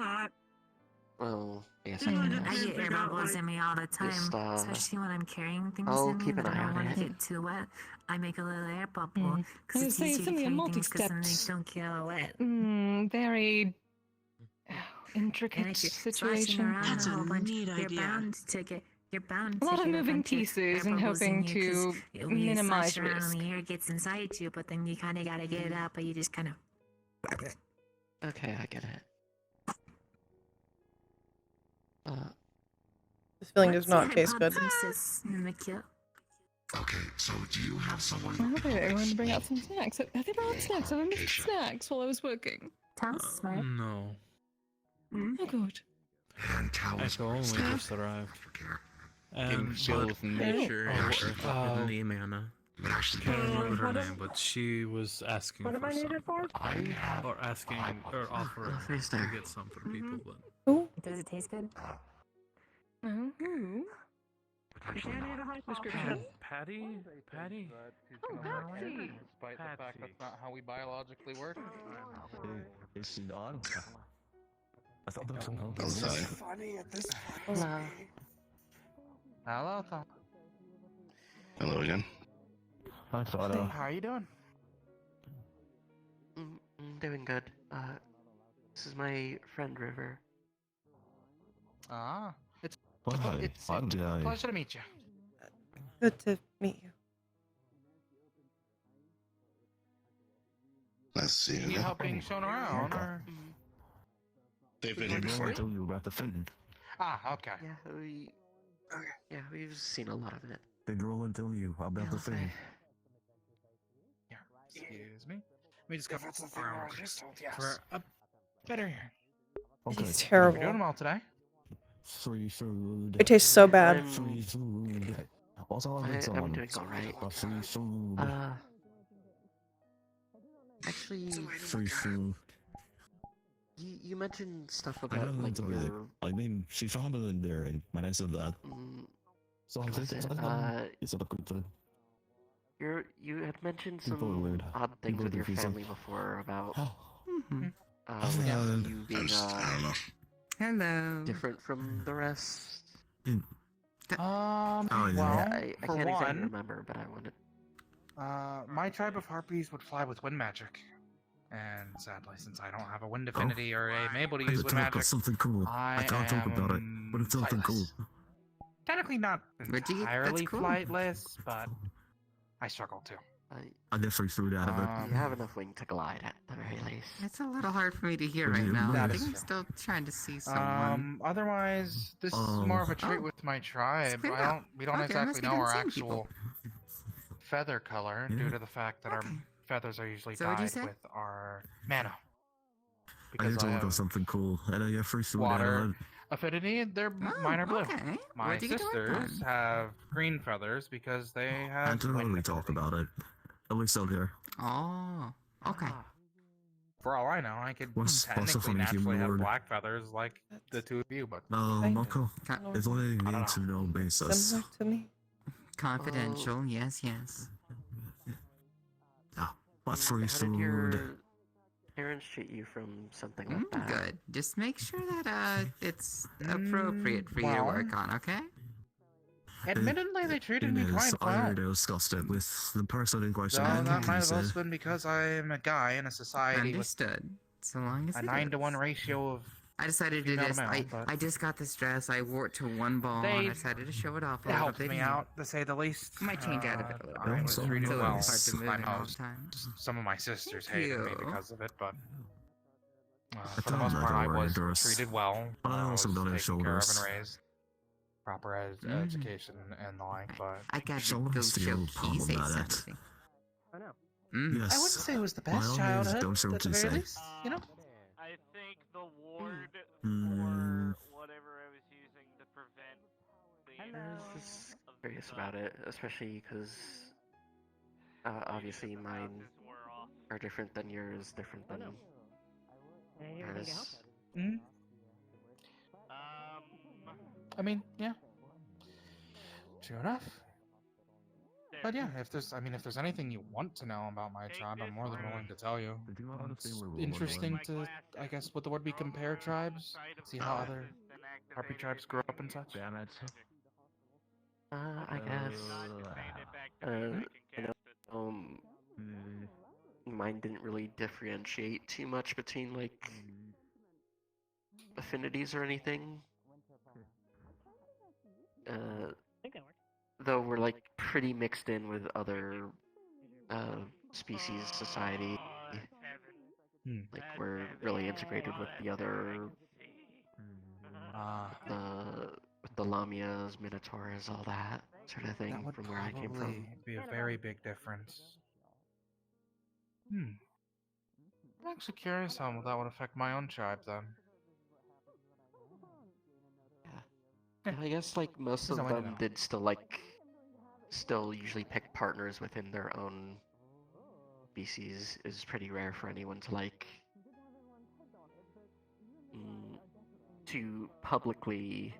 Well, yes, I get air bubbles in me all the time, Just, especially when I'm carrying things I'll in me keep an that I eye don't on want it. to get too wet. I make a little air bubble I because would it's say easier to something a carry things because then they multi-steps. don't get all wet. Very intricate And if you're sloshing situation. around That's a a whole bunch, neat you're idea. bound to get. You're bound A lot to of get moving bunch of pieces air and bubbles hoping in you, 'cause to when you minimize slosh around, risk. the air gets inside you, but then you kind of gotta get it out, but you just kind of. Okay, I get it. This feeling does not taste good. Okay, so do you have someone? I hope they're going to bring out some snacks. Have they brought snacks? Have I missed snacks while I was working? Tom's smart. No. Oh, good. Hand towels. Echo only just arrived. Aftercare. Getting And filled with nature and earth uh, with the mana. Mash can't remember her What name, but she was asking What am for I some. needed for? I have. Or asking, or offering Face to there. get some for people, but... Who? Does it taste good? Oh, You need a high prescription. Patty? Patty? oh Patsy. Despite the fact that's not how we biologically work. Is she on? I thought there was something Oh, sorry. Funny at this Hello. Hello, Tom. Hello again. I thought How are you doing? Doing good. This is my friend River. Ah, it's Why? it's Why did I? pleasure to meet you. Good to meet you. Nice to see you. Need help being shown around, or? They've been I here didn't before. tell you about the thing. Ah, okay. Yeah, we've seen a lot of it. Did Roland tell you about Yeah, the I'll say. thing? Here, excuse me. Let me just go If it's the thing I was just told, yes. for a better here. Okay. It's We're doing terrible. well today. Free food. It tastes so bad. Free food. Also, I I'm need someone. doing alright. Free food. Actually, Free food. you mentioned stuff I about don't know like to really. your I mean, she found it in there, and when I said that, so I what was think it? it's a good thing. You had mentioned People are some weird. odd things People with are your confusing. family before about Oh. with Yeah. you I being don't know. Hello. different from the rest. Oh, yeah. Well, I for can't exactly one, remember, but I wanted. my tribe of harpies would fly with wind magic. And sadly, since I don't have a wind affinity or am able to I use could wind talk magic, about something cool. I can't talk about it, but it's something cool. flightless. Technically not Where'd you get- that's entirely cool. flightless, but I struggle too. I get free food out of it. You have enough wing to glide at the very least. It's a little hard for me to hear What do right you now. mean? I That think is I'm true. still trying to see someone. Otherwise, this is more of a trait with my tribe. Spin out. We don't Okay, I must exactly be know done our seeing actual feather color Yeah. due to the fact that our Okay. feathers are usually So what'd you dyed say? with our mana. I Because need to I look have up something cool, and I get free food out water. of it. affinity, they're mine are blue. Okay. My Where'd you get to work sisters then? have green feathers because they have. I don't wind really talk affinity. about it. At least out here. Oh. Okay. For all I know, I could What's technically possible if you naturally have were- black feathers like the two of you, but Marco, if I need know. to know basis. Similar to me. Confidential, yes, yes. What free How did food? your parents treat you from something like that? Good. Just make sure that it's appropriate for you to well, work on, okay? admittedly, they treated me It is. quite I well. already discussed it with the person in question. So and that he might have said- also been because I am a guy in a society Understood. So long as with a it 9-to-1 is. ratio of I decided to female just. male, I but just got this dress. I wore it to one ball, and They- I decided to show it off a it little helped bit. me and out, to say the least. Might change out of it a little I bit. was so treated It's a well. little hard to move I in know all the time. some of my sisters Thank hated me you. because of it, but I for the found most that part, I already, was Doris. treated well. But I also was don't have taken care of shoulders. and raised. Proper education and the like, but I got to So go what's the show old problem Key say about that? something. I know. Yes. I wouldn't say it was the By best all means, childhood, don't say at what the you very say. least, you know? I think the ward Mm, or whatever I was using to prevent the I was just curious about it, especially because obviously mine are different than yours, different than yours. Mm? I mean, yeah. True enough. But yeah, if there's anything you want to know about my tribe, I'm more than willing to tell you. It's interesting to, I guess, what the word we compare tribes, see how other harpy tribes grow up and such. Damn it. I guess. I know, mine didn't really differentiate too much between like affinities or anything. Though we're like pretty mixed in with other species society. Like we're really integrated with the other with the lamias, minotaurs, all that sort of thing That would from where I came from. probably be a very big difference. I'm actually curious how that would affect my own tribe then. Yeah, I guess like most of There's no way to them know. did still usually pick partners within their own species. Is pretty rare for anyone to like to publicly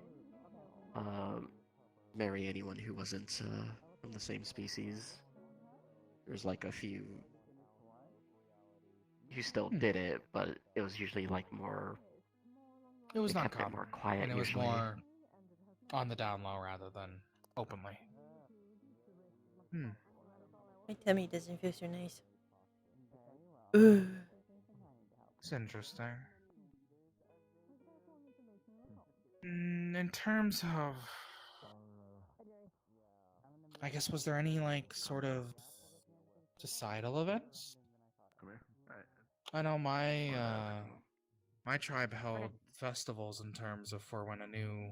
marry anyone who wasn't from the same species. There's like a few who still did it, but it was usually like more. It was they not kept it common, more quiet and it was usually. more on the down low rather than openly. My tummy doesn't feel so nice. It's interesting. In terms of, I guess, was there any like sort of societal events? I know my tribe held festivals in terms of for when a new,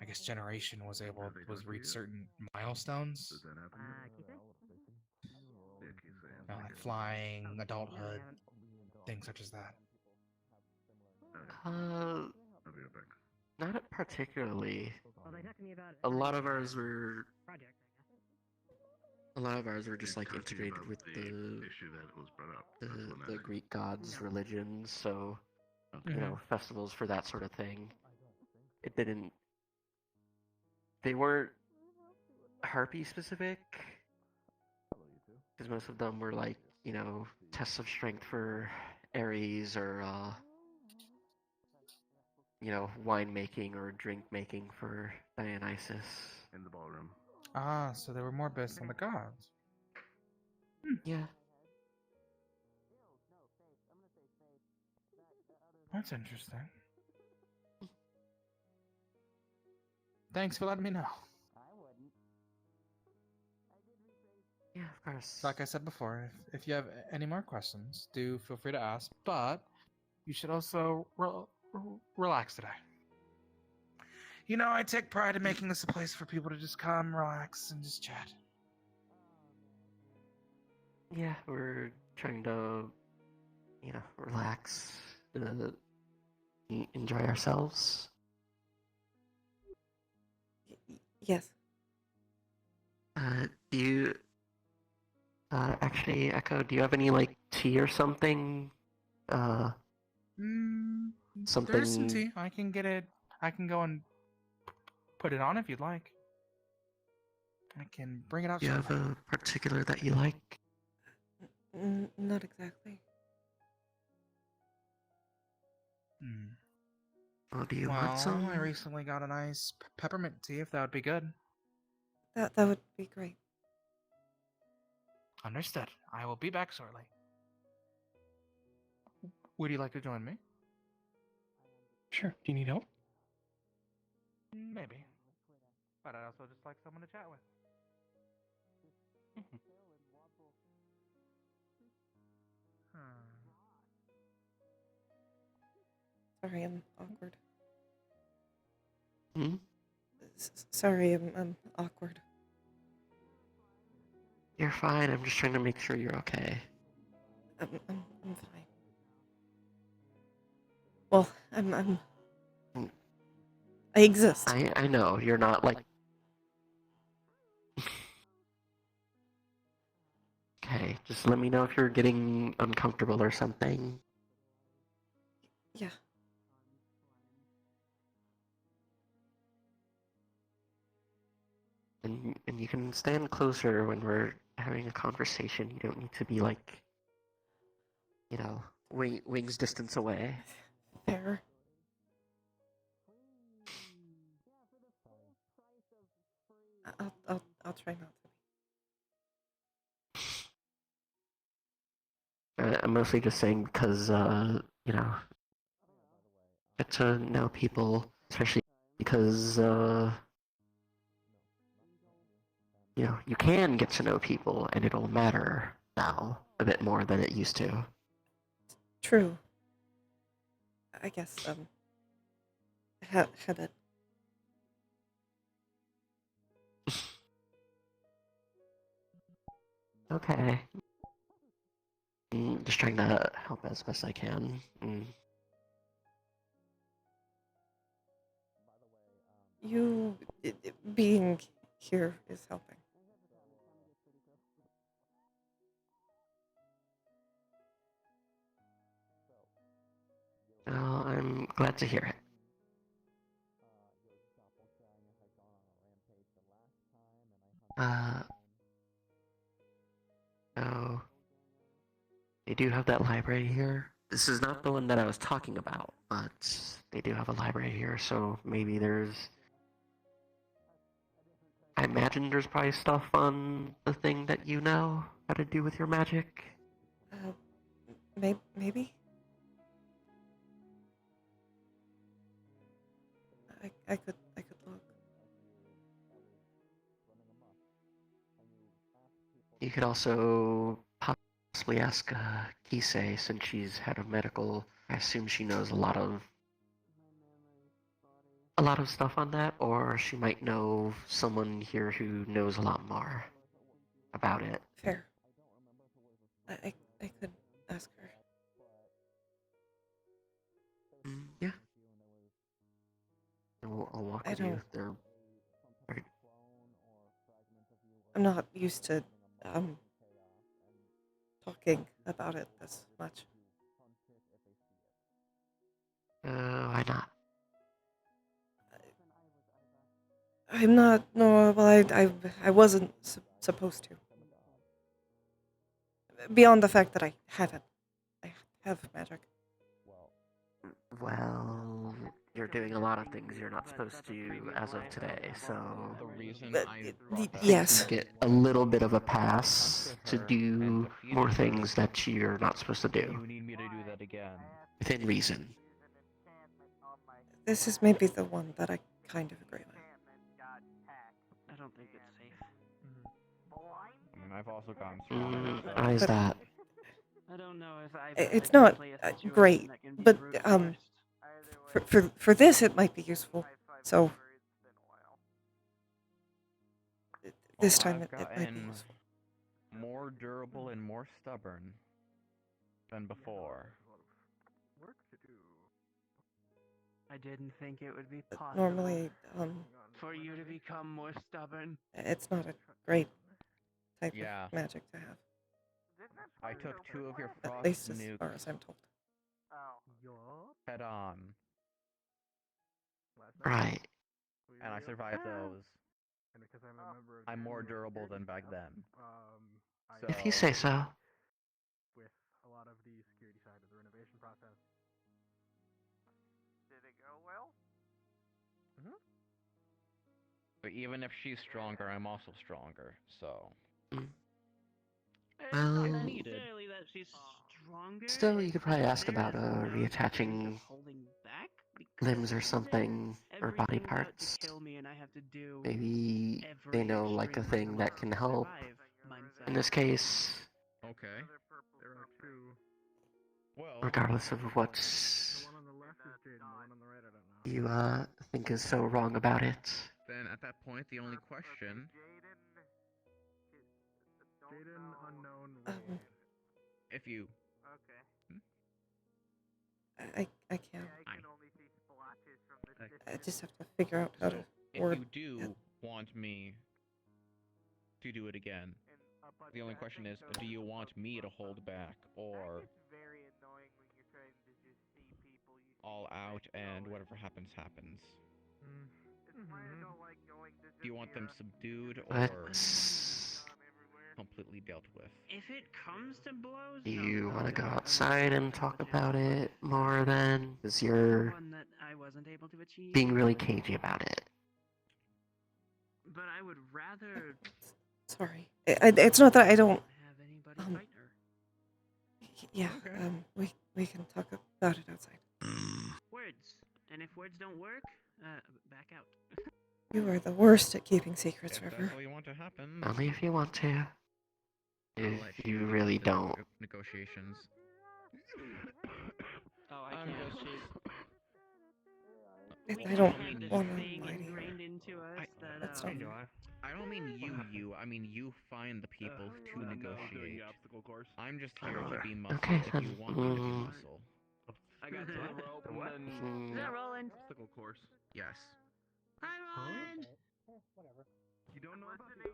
I guess, generation was reach certain milestones. Like flying, adulthood, things such as that. Not particularly. A lot of ours were just like integrated with the Greek gods' religions, so you know, festivals for that sort of thing. They weren't harpy specific, because most of them were like, you know, tests of strength for Ares or you know, wine making or drink making for Dionysus. In the ballroom. Ah, so they were more based on the gods. Yeah. That's interesting. Thanks for letting me know. Yeah, of course. Like I said before, if you have any more questions, do feel free to ask, but you should also relax today. You know, I take pride in making this a place for people to just come, relax, and just chat. Yeah, we're trying to, you know, relax, enjoy ourselves. Yes. Do you, actually, Echo, do you have any, like, tea or something something. There's some tea. I can get it. I can go and put it on if you'd like. I can bring it out. Do you have shortly. a particular that you like? Not exactly. Oh, do you Well, want some? I recently got a nice peppermint tea. If that would be good. That would be great. Understood. I will be back shortly. Would you like to join me? Sure. Do you need help? Maybe. But I'd also just like someone to chat with. Sorry, I'm awkward. Hmm? Sorry, I'm awkward. You're fine. I'm just trying to make sure you're okay. I'm fine. Well, I'm I exist. I know you're not like. Okay, just let me know if you're getting uncomfortable or something. Yeah. And you can stand closer when we're having a conversation. You don't need to be like, wings distance away. Fair. I'll try not to. I'm mostly just saying because, get to know people, especially because, you can get to know people and it'll matter now a bit more than it used to. True. I guess, habit. Okay. Just trying to help as best I can. You being here is helping. Well, I'm glad to hear it. So, they do have that library here. This is not the one that I was talking about, but they do have a library here, so maybe there's... I imagine there's probably stuff on the thing that you know how to do with your magic. Maybe? I could look. You could also possibly ask Kisei, since she's head of medical. I assume she knows a lot of stuff on that, or she might know someone here who knows a lot more about it. Fair. I could ask her. Yeah. I'll walk with you. They're very... I'm not used to talking about it this much. Why not? I'm not. No, well, I wasn't supposed to. Beyond the fact that I have it. I have magic. Well, you're doing a lot of things you're not supposed to as of today, so... The reason Yes. You get a little bit of a pass to do more things that you're not supposed to do. You need me to do that again. Within reason. This is maybe the one that I kind of agree with. I don't think it's safe. I mean, I've also gone through Why is that? I don't know if It's not great, but for this it might be useful. So this time it might be useful. More durable and more stubborn than before. I didn't think it would be possible. Normally, for you to become more stubborn. It's not a great type Yeah. of magic to have. I took 2 of your At frost least as nukes far as I'm told. head on. Right. And I survived those. I'm more durable than back then. If you say so. With a lot of the security side of the renovation process. Did it go well? But even if she's stronger, I'm also stronger, so. It's Well, not necessarily that she's stronger. Still, you could probably ask There about is no reattaching point of holding back because limbs or something, or body everything's out parts. to kill me, and I have to do Maybe they every know like a extreme thing that can possible help. survive mindset. In this case, Okay. There are two. Well. regardless of what The one on the left is Jaden, the one on the right I don't know. you think is so wrong about it. Then at that point, the only question. Jaden unknown role. If you. Okay. I can't. I can only see splotches from the distance. I just have to figure out how to If word. you do want me to do it again, the only question is, do you want me to hold back, or Very annoying when you're trying to just see people you see all out and whatever happens, happens? It's why I don't like going to Do you want them subdued But or completely dealt with? If it comes to blows, do no, you no, want to no, go I outside and talk about it more then? Because you're one that I wasn't able to achieve. being really cagey about it. But I would rather Sorry, it's not that I don't. have anybody fight her. Yeah, we can talk about it outside. Words, and if words don't work, back out. You are the worst at keeping secrets, If River. that's all you want to happen. Only if you want to. I'll let If you deal really with the don't. Negotiations. Oh, I can't. I don't We have this want to thing lie to you. ingrained into us that That's not. I don't mean you. I mean you find the people to negotiate. I'm just here to be muscle Okay, if then. you want me to be muscle. I got to the rope and then... Mm. Is that Roland? Obstacle course. Yes. Hi, Roland! Whatever. You don't know about the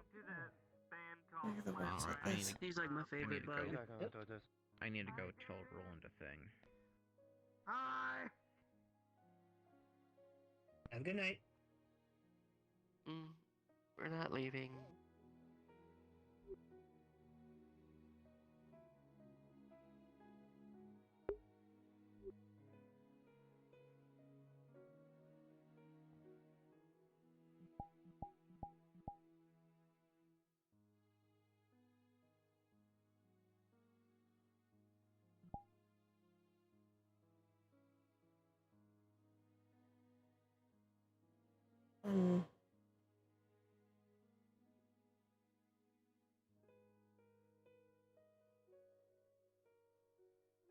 band You're the worst at this. He's like my favorite to bug. go. I need to go tell Roland a thing. Hi! Have a good night. We're not leaving.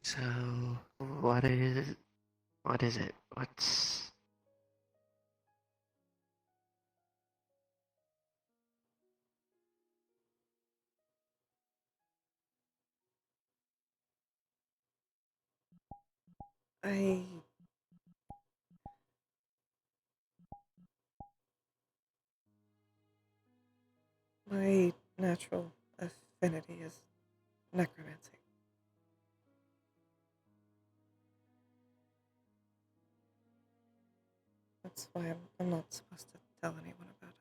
So, what is it? What's... My natural affinity is necromancy. That's why I'm not supposed to tell anyone about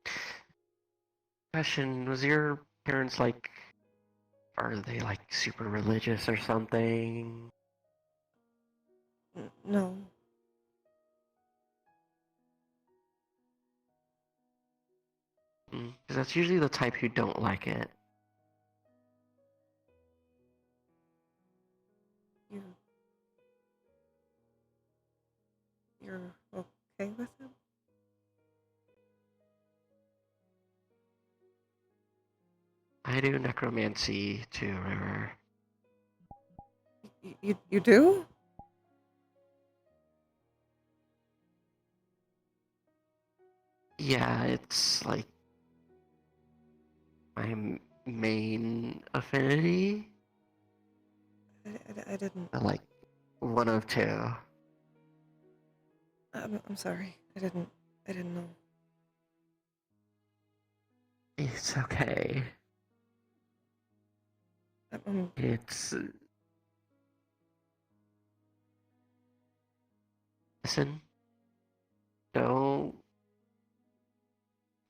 it. Question, was your parents like... Are they like super religious or something? No. Because that's usually the type who don't like it. You're okay with it? I do necromancy too, River. You do? Yeah, it's like my main affinity. I didn't. Like one of two. I'm sorry. I didn't know. It's okay. It's listen. Don't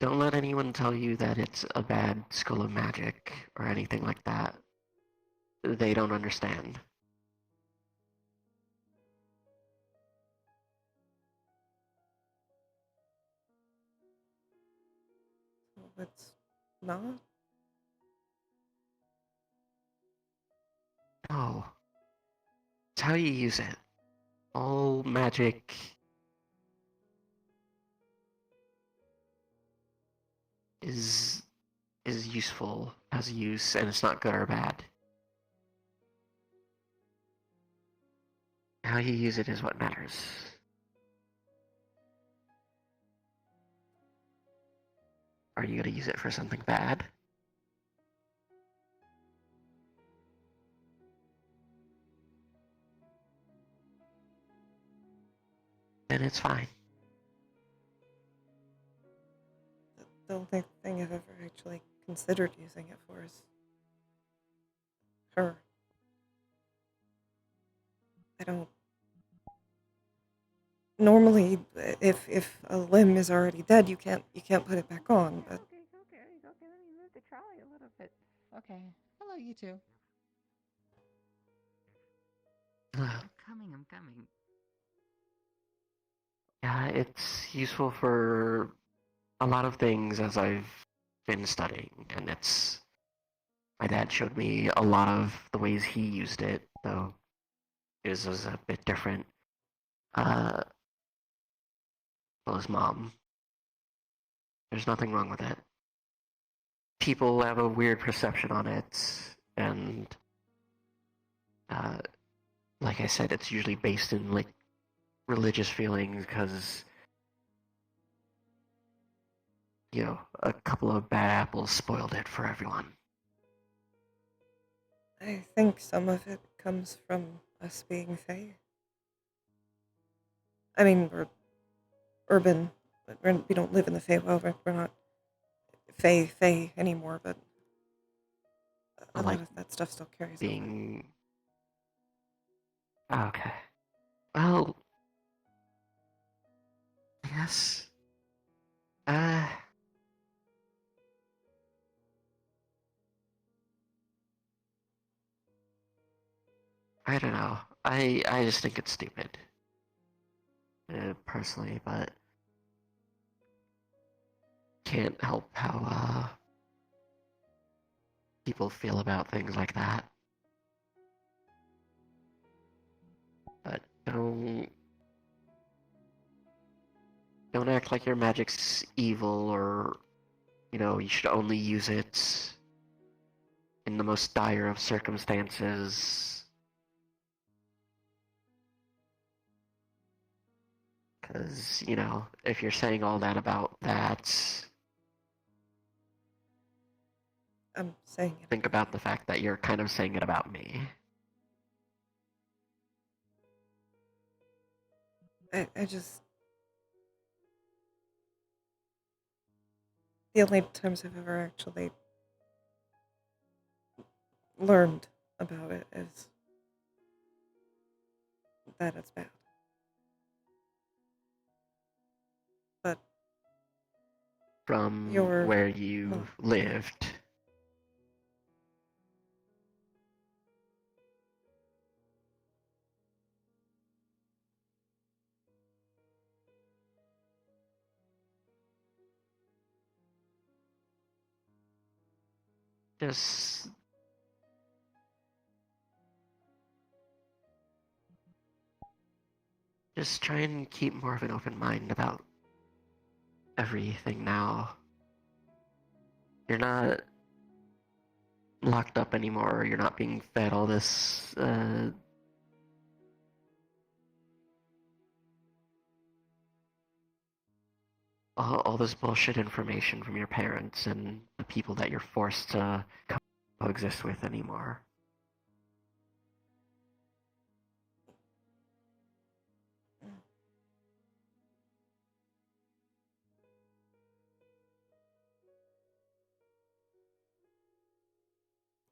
don't let anyone tell you that it's a bad school of magic or anything like that. They don't understand. It's not. No. It's how you use it. All magic is useful as a use, and it's not good or bad. How you use it is what matters. Are you gonna use it for something bad? Then it's fine. The only thing I've ever actually considered using it for is her. I don't. Normally, if a limb is already dead, you can't put it back on. But Okay. Let me move the trolley a little bit. Okay. Hello, you two. I'm coming. Yeah, it's useful for a lot of things as I've been studying, and it's. My dad showed me a lot of the ways he used it, though his was a bit different. Well, his mom. There's nothing wrong with it. People have a weird perception on it, and like I said, it's usually based in like religious feelings because a couple of bad apples spoiled it for everyone. I think some of it comes from us being Fae. I mean, we're urban. We don't live in the Feywild. We're not Fae anymore, but a lot of that stuff still carries over. Okay. Well, yes. I don't know. I just think it's stupid. Personally, but can't help how people feel about things like that. But don't act like your magic's evil or you should only use it in the most dire of circumstances. Because, if you're saying all that about that, I'm saying it. Think about the fact that you're kind of saying it about me. I just. The only times I've ever actually learned about it is that it's bad. But From where you lived. Just try and keep more of an open mind about everything now. You're not locked up anymore. You're not being fed all this all this bullshit information from your parents and the people that you're forced to coexist with anymore.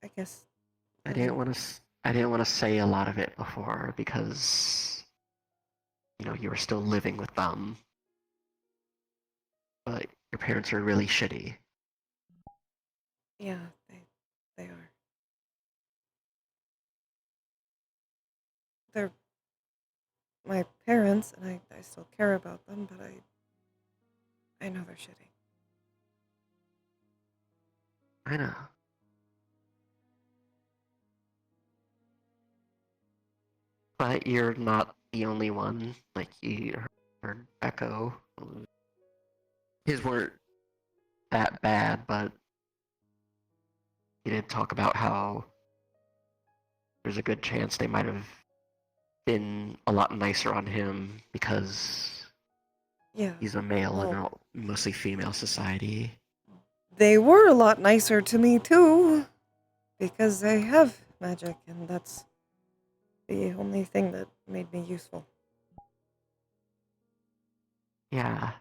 I guess I didn't want to. I didn't want to say a lot of it before because, you were still living with them. But your parents are really shitty. Yeah, they are. They're my parents, and I still care about them, but I know they're shitty. I know. But you're not the only one. Like, you heard Echo. His weren't that bad, but he did talk about how there's a good chance they might have been a lot nicer on him because Yeah. he's a male in Well, a mostly female society. they were a lot nicer to me too, because they have magic, and that's the only thing that made me useful. Yeah.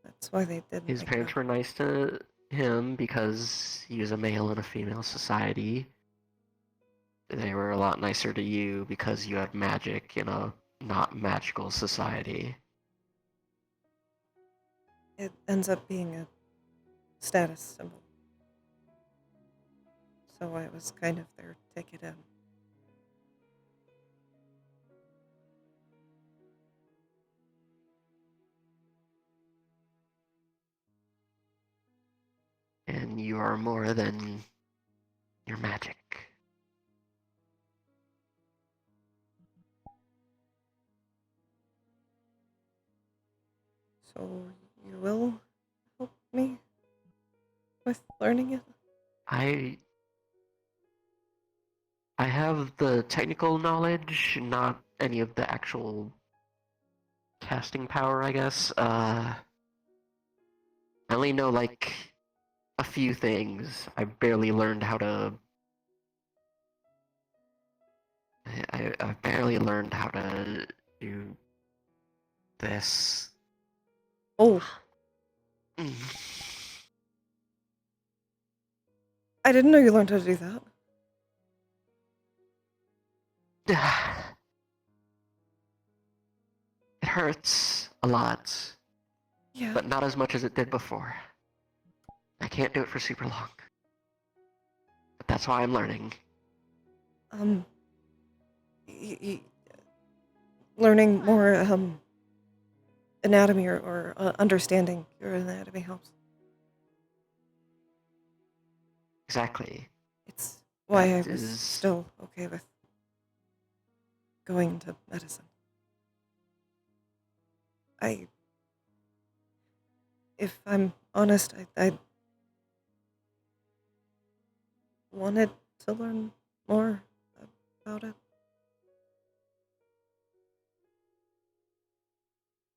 That's why they didn't. His parents were nice to him because he was a male in a female society. They were a lot nicer to you because you had magic in a not magical society. It ends up being a status symbol. So I was kind of their ticket in. And you are more than your magic. So you will help me with learning it? I have the technical knowledge, not any of the actual casting power, I guess. I only know like a few things. I barely learned how to. I barely learned how to do this. Oh. I didn't know you learned how to do that. It hurts a lot. Yeah. But not as much as it did before. I can't do it for super long. But that's why I'm learning. Learning more anatomy or understanding your anatomy helps. Exactly. It's why That I was is- still okay with going into medicine. If I'm honest, I wanted to learn more about it.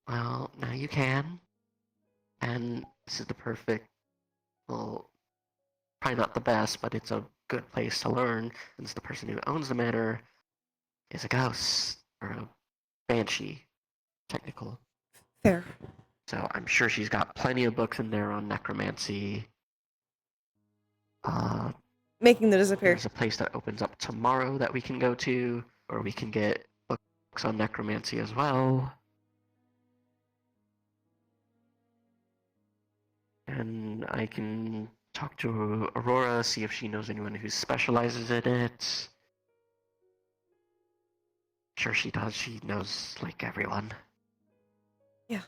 Well, now you can. And this is the perfect, well, probably not the best, but it's a good place to learn, since the person who owns the manor is a ghost, or a banshee, technical. Fair. So I'm sure she's got plenty of books in there on necromancy. Making the disappear. There's a place that opens up tomorrow that we can go to, or we can get books on necromancy as well. And I can talk to Aurora, see if she knows anyone who specializes in it. Sure she does. She knows, like, everyone. Yeah.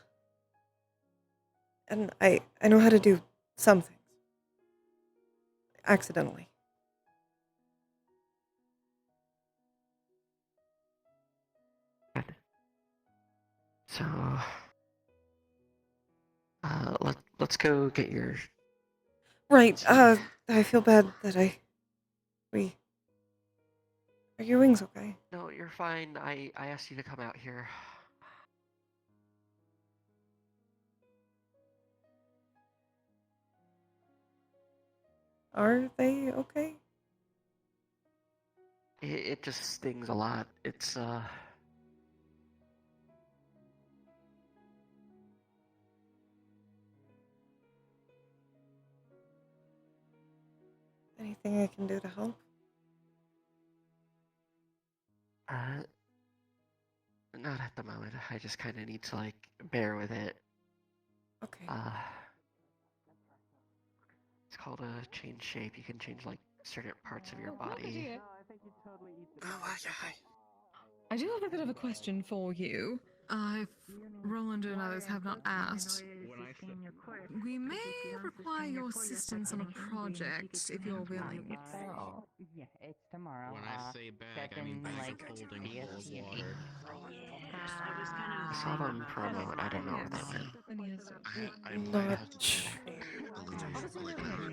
And I know how to do some things. Accidentally. Good. So, let's go get your... Right, I feel bad that Are your wings okay? No, you're fine. I asked you to come out here. Are they okay? It just stings a lot. It's, Anything I can do to help? Not at the moment. I just kind of need to like bear with it. Okay. It's called a change shape. You can change like certain parts of your body. I do have a bit of a question for you. If Roland and others have not asked, we may require your assistance on a project if you're willing. Oh, yeah, it's tomorrow. When I say bag, I mean bag of holding full of water. I saw them promote. I don't know where they went. I might have to check a little There's a like little that bit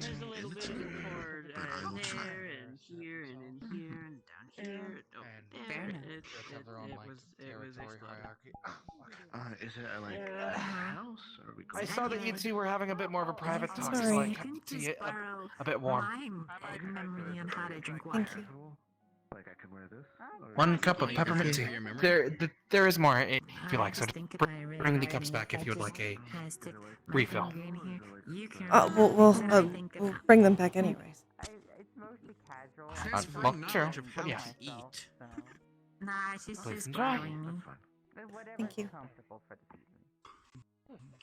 of support but I will try. there and here and in here and down here. Oh, there. It was exploded. Is it like a house? Or are we I going saw that you two were having a bit more of a private talk, so Sorry. I kept it a bit warm. memory on how to drink Thank you. Like I can wear this? One cup of peppermint tea. There is more if you like, so bring the cups back if you would like a refill. We'll bring them back anyways. It's mostly casual. Well, sure, but yeah. Nah, she's Please just enjoy. borrowing me. Whatever's Thank you. comfortable for the season.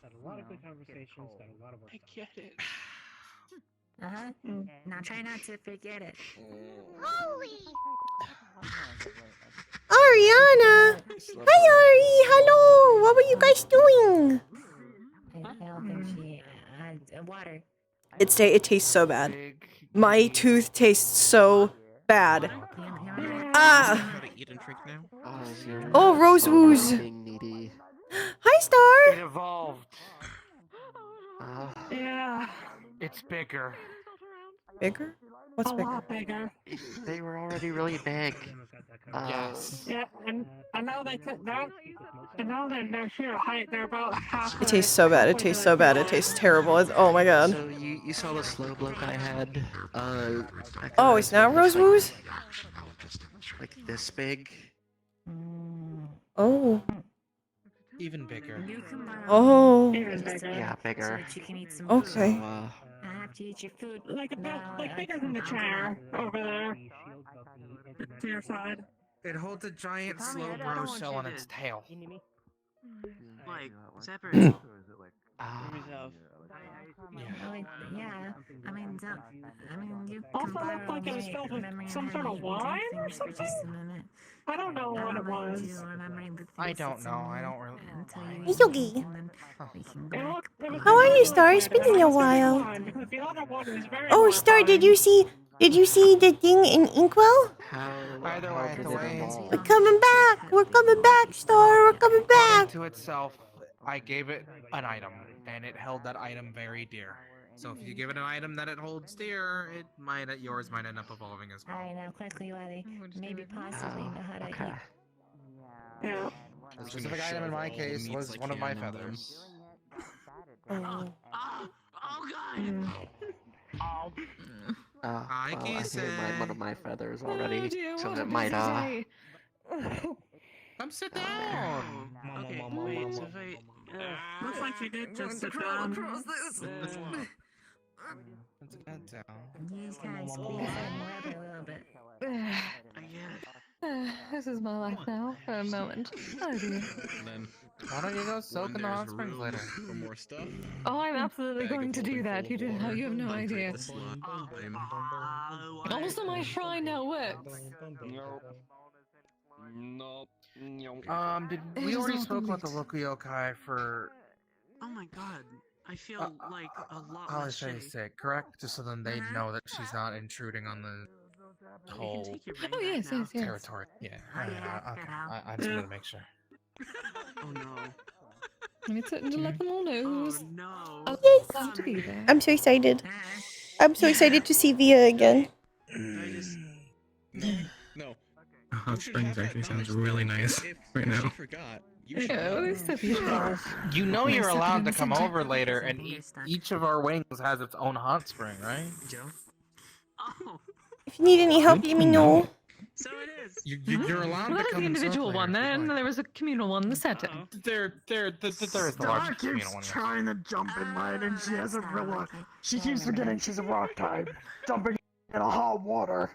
Had a lot of good conversations, got a lot of work. I get it. Uh-huh. Now try not to forget it. Ariana! Hi, Ari! Hello! What were you guys doing? I don't think she water. It tastes so bad. My tooth tastes so bad. Ah! Eat and drink now? Oh, Rose Woos! Being needy. Hi, Star! It evolved. Yeah. It's bigger. Bigger? What's A bigger? lot bigger. They were already really big. Yes. Yeah, and now they could now, and now they're sheer height. They're about half. It tastes so bad. It tastes so bad. It tastes terrible. Oh my god. So you saw the slow bloke I had? Oh, it's now Rose Woos? Like this big. Oh. Even bigger. Oh. Yeah, bigger. Okay. I have to eat your food. Like bigger than the chair over there. To your side. It holds a giant slow bro shell on its tail. Like, separate. Yeah, I mean, you Also looked like it was filled with some sort of wine or something? I don't know what it was. I don't know. I don't really. Hey, Yogi. How are you, Star? It's been a while. Oh, Star, did you see the thing in Inkwell? Either way, the way We're coming back. We're coming back, Star. We're coming back. to itself, I gave it an item, and it held that item very dear. So if you give it an item that it holds dear, yours might end up evolving as well. I know quickly, Letty. Maybe possibly know how to eat. Yeah. The specific item in my case was one of my feathers. Oh god! Hi, Well, I think it might one of my feathers already, dear, so what a it might busy day. Come sit down. Okay, wait, so if I... looks like you did just sit down. It's a good down. You just kind of squeeze and rub it a little bit. I get it. This is my life now, for a moment. Oh dear. And then Why don't you go soak in the there's hot springs room later? for more stuff. Oh, I'm absolutely Bag going of to do holding that. full You of water. you have no Hydrate idea. the slime. Also, my shrine now works. Did we already spoke about the Loki Yokai for Oh my god. I feel like a lot less Alishay's shitty. sake, correct? Just so then they know that she's not intruding on the You whole can take your brain Oh, back yes, now. yes, yes. territory. Yeah. Okay. I just Yeah. wanted to make sure. Oh no. It's certain to let them all know Oh who's no. allowed to be there. I'm so excited. I'm so excited to see Via again. No. Hot Springs actually sounds really nice right now. Forgot. Yeah, well, it's so beautiful. You know Nice you're up allowed in to the come center. over later, and each of our wings has its own hot spring, right? Oh, If you need any help, let me know. so it is. You're allowed Well, to that is come the and soak individual later one, if you'd then like. there was a communal one in the center. There is the large communal one. Yes. trying to jump in mine, and she has a real. She keeps forgetting she's a rock type, jumping in a hot water.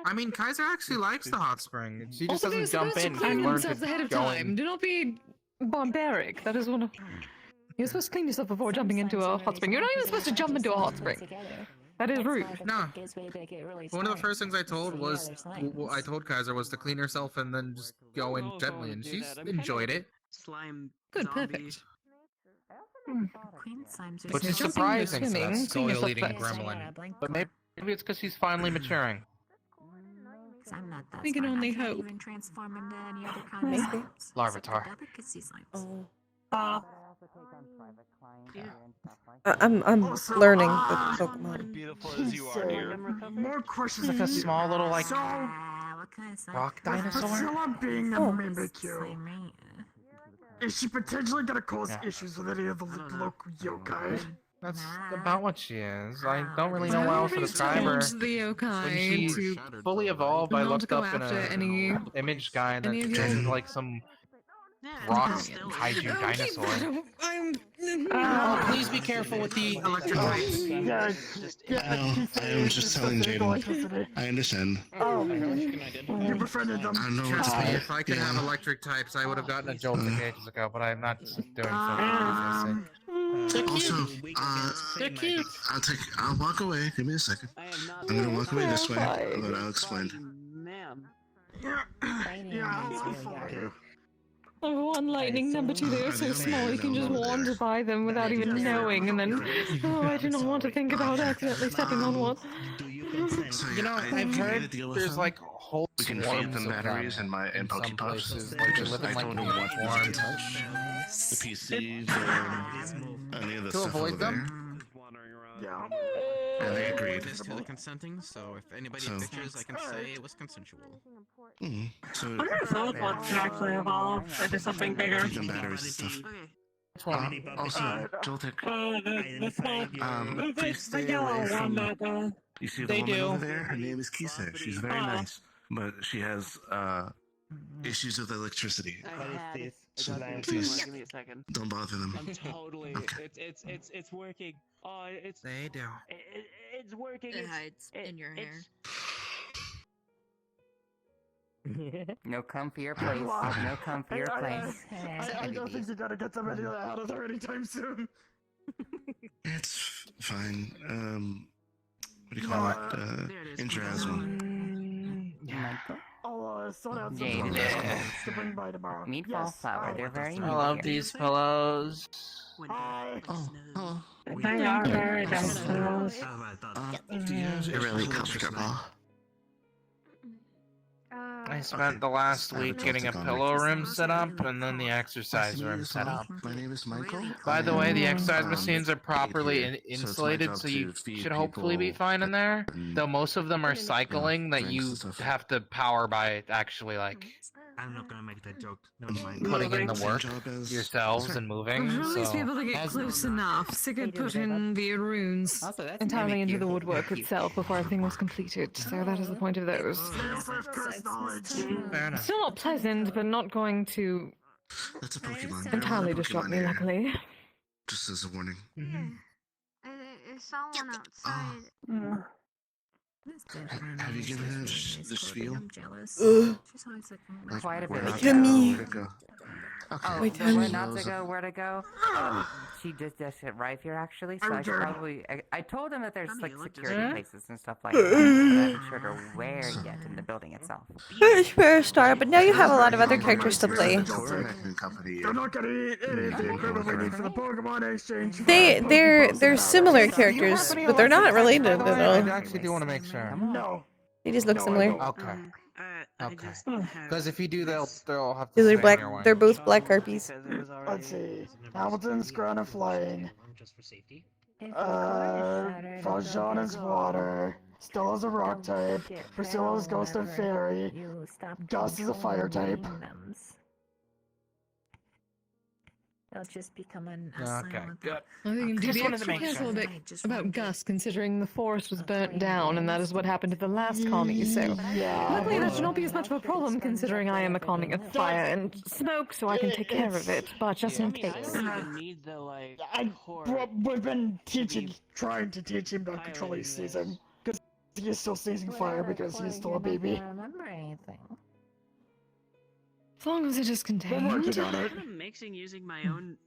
I mean, Kaiser actually likes the hot spring. She just Also, they're doesn't jump supposed in. to She clean learns themselves to ahead of go time. in. Do not be barbaric. That is one of... You're supposed to clean yourself before jumping into a hot spring. You're not even supposed to jump into a hot spring. That is rude. No. One of the first things I told was, I told Kaiser was to clean herself and then just go in gently, and she's enjoyed it. Slime Good, zombie. perfect. Queen slimes are Which is Jumping, surprising for swimming, that clean yourself soil-eating first. gremlin. But maybe it's because he's finally maturing. I'm not that We can smart. only I can't hope. even transform into any other kind of Maybe. slimes. Larvitar. Except the delicacy slimes. I'm learning the Pokemon. Beautiful as you are, dear. More questions. It's like a small little, like, What kind of slime? rock With dinosaur? Priscilla being a Oh. Mimikyu, is she potentially gonna cause issues with any of the local yokai? That's about what she is. I don't really know how else to describe her. Told the When yokai she to fully evolved, I not looked go up in after a any image guy and any that of this your- is like some rock kaiju dinosaur. Please be careful with the electric lights. I was just telling Jaden. I understand. You befriended them. I know Trust it's me, if I could have electric types, I would have gotten a Joltik ages ago, but I'm not doing so. Also, They're cute. I'll walk away. Give me a second. I'm gonna walk away this way, but I'll explain. Number one, lightning. Number two, they are so small you can just wander by them without even knowing, and then, oh, I do not want to think about accidentally stepping on one. So, You know, I've heard there's like whole we can feed swarms them of batteries them in some Pokepops. places. Like they live in I like don't know what swarms. to touch. The PCs or any of the To stuff avoid over them? Yeah. there. And they agreed. This to the consenting, so if anybody So- bitches, I can say it was consensual. So, Someone wants to actually evolve into something bigger. feed them batteries and stuff. Also, Joltik, please It's the stay yellow away one from... that, You see the They woman do. over there? Her name is Kisa. She's very nice, but she has issues with electricity. So please Give me a second. don't bother them. I'm totally. Okay. It's working. Oh, it's. They do. It's working. It hides in your hair. No comfier place. No comfier place. I don't think you gotta get them out of there anytime soon. It's fine. What do you call it? Intrasma. I'll sort out some Jade. to bring by tomorrow. Meatball Yes. flour. They're very I love meaty. these pillows. Hi. Oh. they are very nice. They're really comfortable. I spent the last week getting a pillow room set up and then the exercise room set up. My name is Michael. By the way, the exercise machines are properly insulated, job so you to feed should hopefully be people fine in there. and, Though most of them are cycling that drinks you and stuff. have to power by actually like I'm not gonna make that joke. Never mind. putting in the Same work job as- yourselves and moving. At least be So able to get close enough. Sigurd put in the runes entirely into the woodwork itself before everything was completed, so that is the point of those. fair enough. Still not pleasant, but not going to That's a Pokemon. entirely They're disrupt Pokemon me, area. luckily. Just as a warning. Is someone outside? Have you given her the spiel? I'm jealous. Ugh. She's always like, Like, Quite a bit. where of to go, Timmy. where to go. Okay. Oh, Wait, the Timmy. where not to go, where to go? She just does it right here, actually. So I should probably. I told him that there's like security places and stuff like that. But I haven't showed her where yet in the building itself. It's fair start, but now you have a lot of other characters to play. They're not gonna eat any of the equipment we need for the Pokemon exchange. They're similar characters, but they're not related at I all. actually do want to make sure. No. They just look similar. Okay. Okay. Because if you do, they'll have to They're stay black. in your way. They're both black harpies. Let's see. Hamilton's ground of flying. Valjean is water. Stella's a rock type. Priscilla's ghost and fairy. Gus is a fire type. They'll just become an Okay, good. I think you do Just be wanted to extra make careful sure. about Gus, considering the forest was burnt down, and that is what happened to the last colony, so... Luckily, that should not be as much of a problem, considering I am a colony of fire and smoke, so I can take care of it, but just in case. We've been trying to teach him to control his season. Because He is still seizing fire because he's still a baby. I don't remember anything. As long as it is We're contained. working on it. I'm mixing using my own.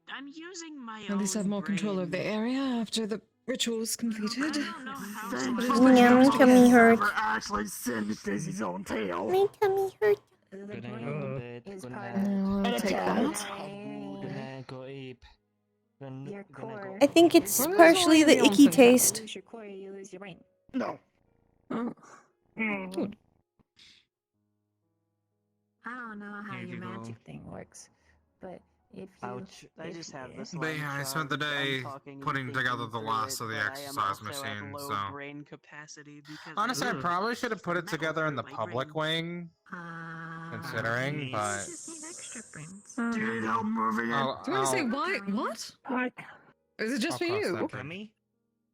I'm using my own. At least have more control of the brain. area after the ritual is completed. Thank But you. it's My much tummy better. hurt. Never actually singed Daisy's own tail. My tummy hurt. The Good night, brain go to bed. is Good part night. No, I'll And a take cat. that. Good night, go ape. Your core. I think it's Well, there's partially only the the icky onsen. taste. You lose your core, you lose your brain. No. Oh. Good. I don't know how Here your you go. magic thing works, but if you... Ouch. I just have this But line yeah, I spent the charged, I'm day talking and putting thinking together the through last it, of the but I am exercise also at machine, low so. brain capacity because Honestly, I Ugh. probably should have put it Metal together in the through my public brain. wing, considering, but just need extra brains. Do you need help moving it? Do you want to say why? What? Is it just I'll for cross you? that bridge. Tommy?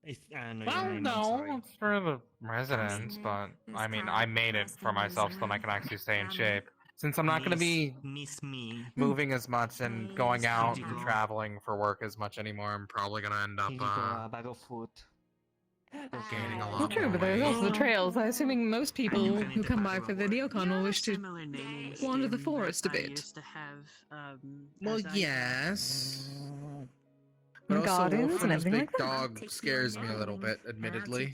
No, your Well, name, I'm no, sorry. it's for the residents, but I mean, I made it for myself so that I can actually stay in shape. Since I'm not going to be Miss me. moving as much and going out and traveling for work as much anymore, I'm probably going to end up Here you go, a bag of food. gaining a Well, lot true, more but there's also weight. the trails. I'm assuming most people who come by for the Neocon will wish to Similar naming wander the scheme forest a that I bit. used to have, Well, as I- yes. But And also, gardens Wolf and and his everything big like that. dog scares me a little bit, admittedly.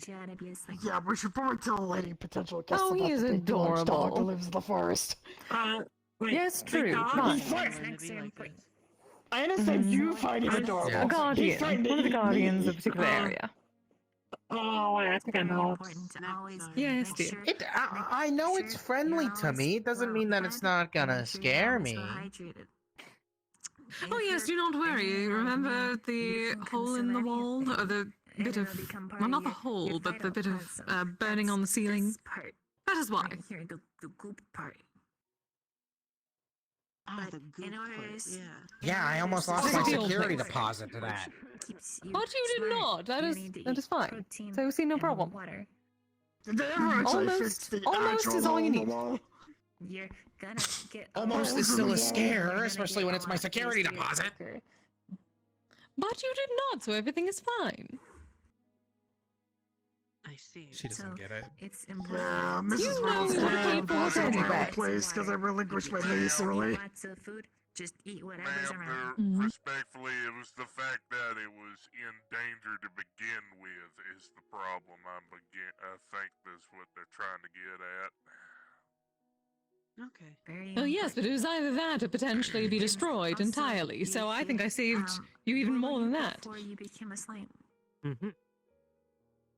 Yeah, we should probably tell the lady potential guests Oh, about he is the big large dog that adorable. lives in the forest. Wait, Yes, the true. dog? Fine. I understand you find him adorable. A He's guardian. trying to One of the eat guardians me. of a particular area. Oh, wait, I think I know. Yes, dear. I know it's friendly to me. It doesn't mean that it's not gonna scare me. Oh yes, do not worry. Remember the hole in the wall? Or the bit of... Well, not the hole, but the bit of burning on the ceiling? That is why. Here, the goop part. Ah, the goop part, yeah. Yeah, I almost lost my security deposit to that. But you did not. That is fine. So we see no problem. Did they ever actually fix the Almost actual is all you hole in the need. wall? You're gonna get... Almost is still a scare, especially when it's my security deposit. But you did not, so everything is fine. I see. She doesn't get it. It's Yeah, important. Mrs. Reynolds know and what I people have say lost my anyway. own place because I relinquished my niece early. Lots of food. Just eat whatever's around. Respectfully, it was the fact that it was in danger to begin with is the problem. I think that's what they're trying to get at. Okay. Well, yes, but it was either that or potentially be destroyed entirely, so I think I saved you even more than that. Before you became a slime.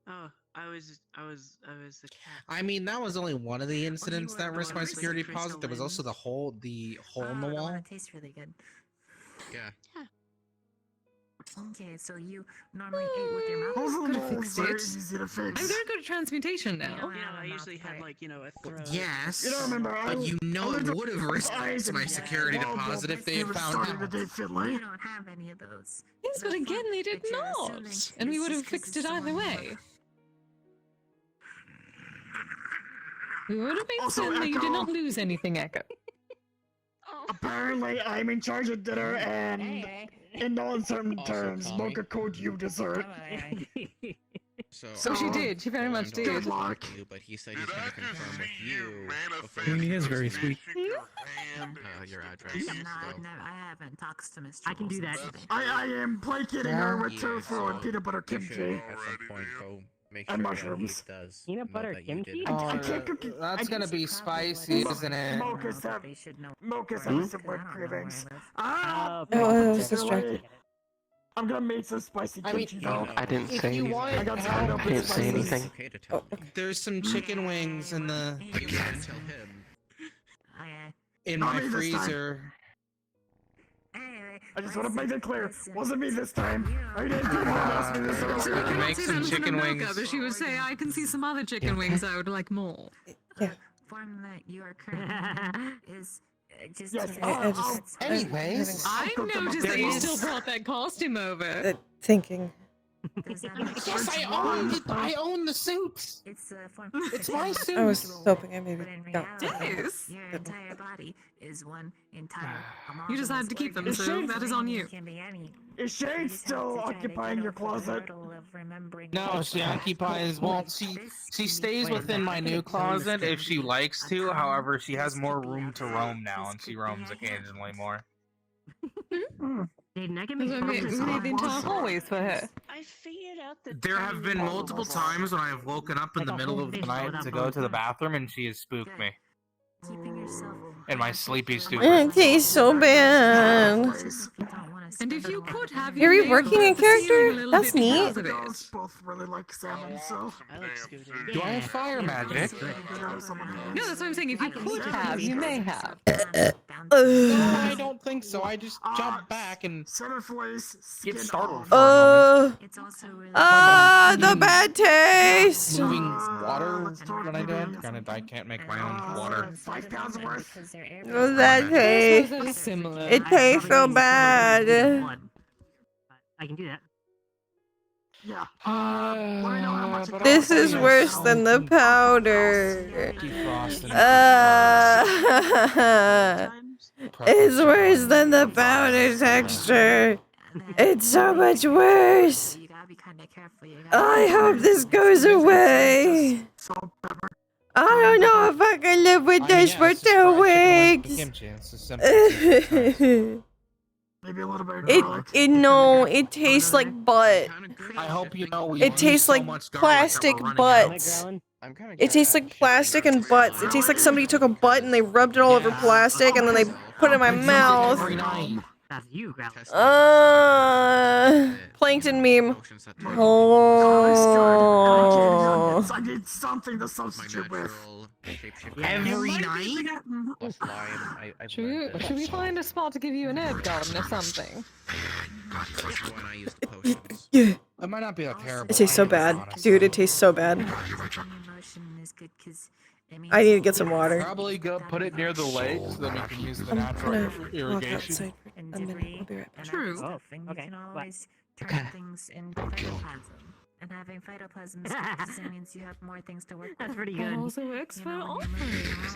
Oh, I was the cat. I mean, that was only one of the incidents that risked my security deposit. There was also the hole in the wall. It tastes really good. Yeah. Okay, so you normally ate with your mouth. Holes in Could the have wall fixed is very it. easy to I'm fix. very good at transmutation now. I usually had like, a throat. Yes. You don't remember, but you know it I would have risked my security deposit if they had found starting to out. date Finley. You don't have any of those. Yes, but again, they did not. And we would have fixed it either way. We would have made Also, certain that you did Echo. not lose anything, Echo. Apparently, I'm in charge of dinner, and in no uncertain Also, terms, Tommy. mocha code you dessert. So she did. She very much did. Good luck. You, but he said he's going to confirm with you. He is very sweet. Your address. No, So. I haven't talked to Mr. I can do that. I am placating her with Yeah, tofu so and peanut butter you should kimchi. at some point go make And sure mushrooms. that he does Peanut know butter that you did kimchi? it. I can't cook it. That's gonna be spicy, isn't it? Mocha's have similar cravings. Ah! Oh, I was distracted. I'm gonna make some spicy I mean, kimchi though. I didn't If say you anything. want I got tied up I with didn't say spices. anything. Okay to tell him. There's some chicken wings in the You can tell him. in Not my me this time. freezer. I just want to make it clear. Wasn't me this time. I didn't do ask me this So we earlier. cannot Make say some that in front chicken of Mocha, wings. but she would say, I can see some other chicken wings I would like more. Form that you are currently is just. Yes, Anyways, I noticed that you still brought that costume over. Thinking. Yes, I own the suits. It's my suit. I was hoping I maybe got Yes. Your entire body is one entire You decided to keep them, so that is on you. Is Shade still occupying your closet? No, she occupies. Well, she stays within my new closet if she likes to. However, she has more room to roam now, and she roams occasionally more. Maybe entire hallways for her. I figured out that There have been multiple times when I have woken up in the middle of the night to go to the bathroom, and she has spooked me. In my sleepy stupor. It tastes so bad. And if you could have You're your reworking a neighbor feeling character? a little That's bit neat. positive. Both really like salmon, so. Do I have fire magic? No, that's what I'm saying. If you could have, you may have. No, I don't think so. I just jumped back and get startled for a moment. The bad taste. Moving water when I did. Granted, I can't make my own water. 5 pounds worth. What's that taste? Similar. It tastes so bad. I can do that. Yeah. This is worse than the powder. It's worse than the powder texture. It's so much worse. I hope this goes away. I don't know if I can live with this for 2 weeks. Maybe a little bit. No, it tastes like butt. I hope you know we It tastes like plastic butts. It tastes like plastic and butts. It tastes like somebody took a butt and they rubbed it all over plastic and then they put it in my mouth. That's you, Growl. Plankton meme. Oh. I need something to substitute with. Every night? Should we find a spot to give you an herb garden or something? That might not be a terrible. It tastes so bad. Dude, it tastes so bad. I need to get some water. Probably go put it near the lake so that we can use the natural irrigation. I'll be right back. True. You can always turn things into phytoplasm. And having phytoplasm means you have more things to work with. That's pretty That good. also works for all.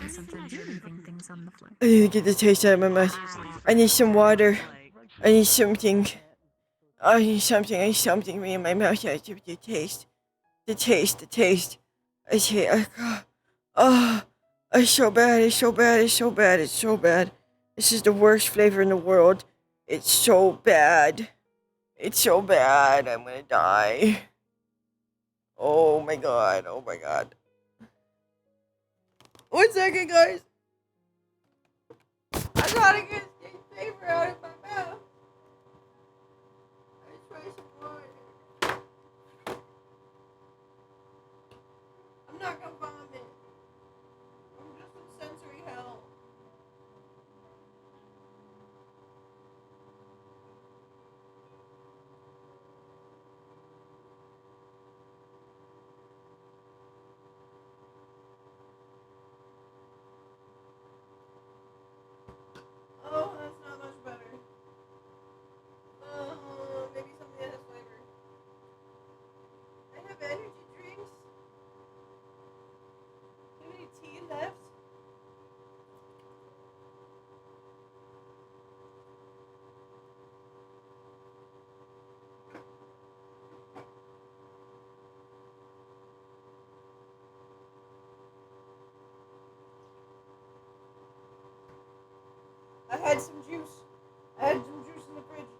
Sometimes you're leaving things on the floor. I need to get the taste out of my mouth. I need some water. I need something. I need something. I need something in my mouth. I need the taste. The taste. The taste. I say, oh, it's so bad. It's so bad. It's so bad. It's so bad. This is the worst flavor in the world. It's so bad. It's so bad. I'm gonna die. Oh my god. Oh my god. 1 second, guys. I gotta get this flavor out of my mouth. I try some water. I'm not gonna vomit. I'm just in sensory hell. Oh, that's not much better. Maybe something that has flavor. I have energy drinks. Do you have any tea left? I had some juice. I had some juice in the fridge.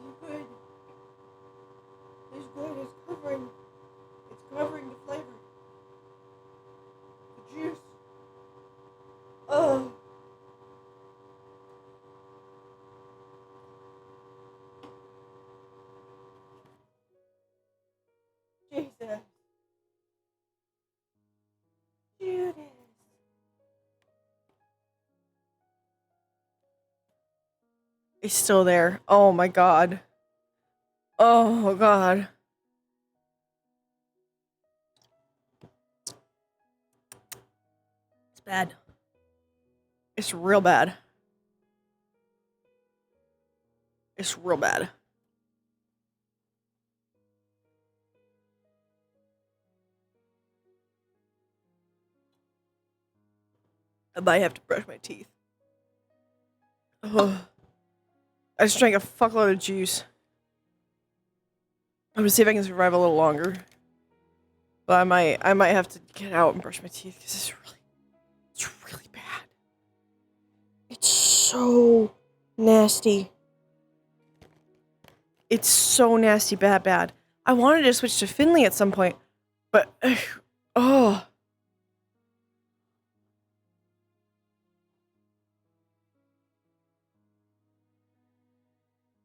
It's good. It's good. It's covering. It's covering the flavor. The juice. Oh. Jesus. Judas. It's still there. Oh my god. Oh god. It's bad. It's real bad. It's real bad. I might have to brush my teeth. Oh. I just drank a fuckload of juice. I'm gonna see if I can survive a little longer. But I might have to get out and brush my teeth because it's really bad. It's so nasty. It's so nasty, bad. I wanted to switch to Finley at some point, but oh.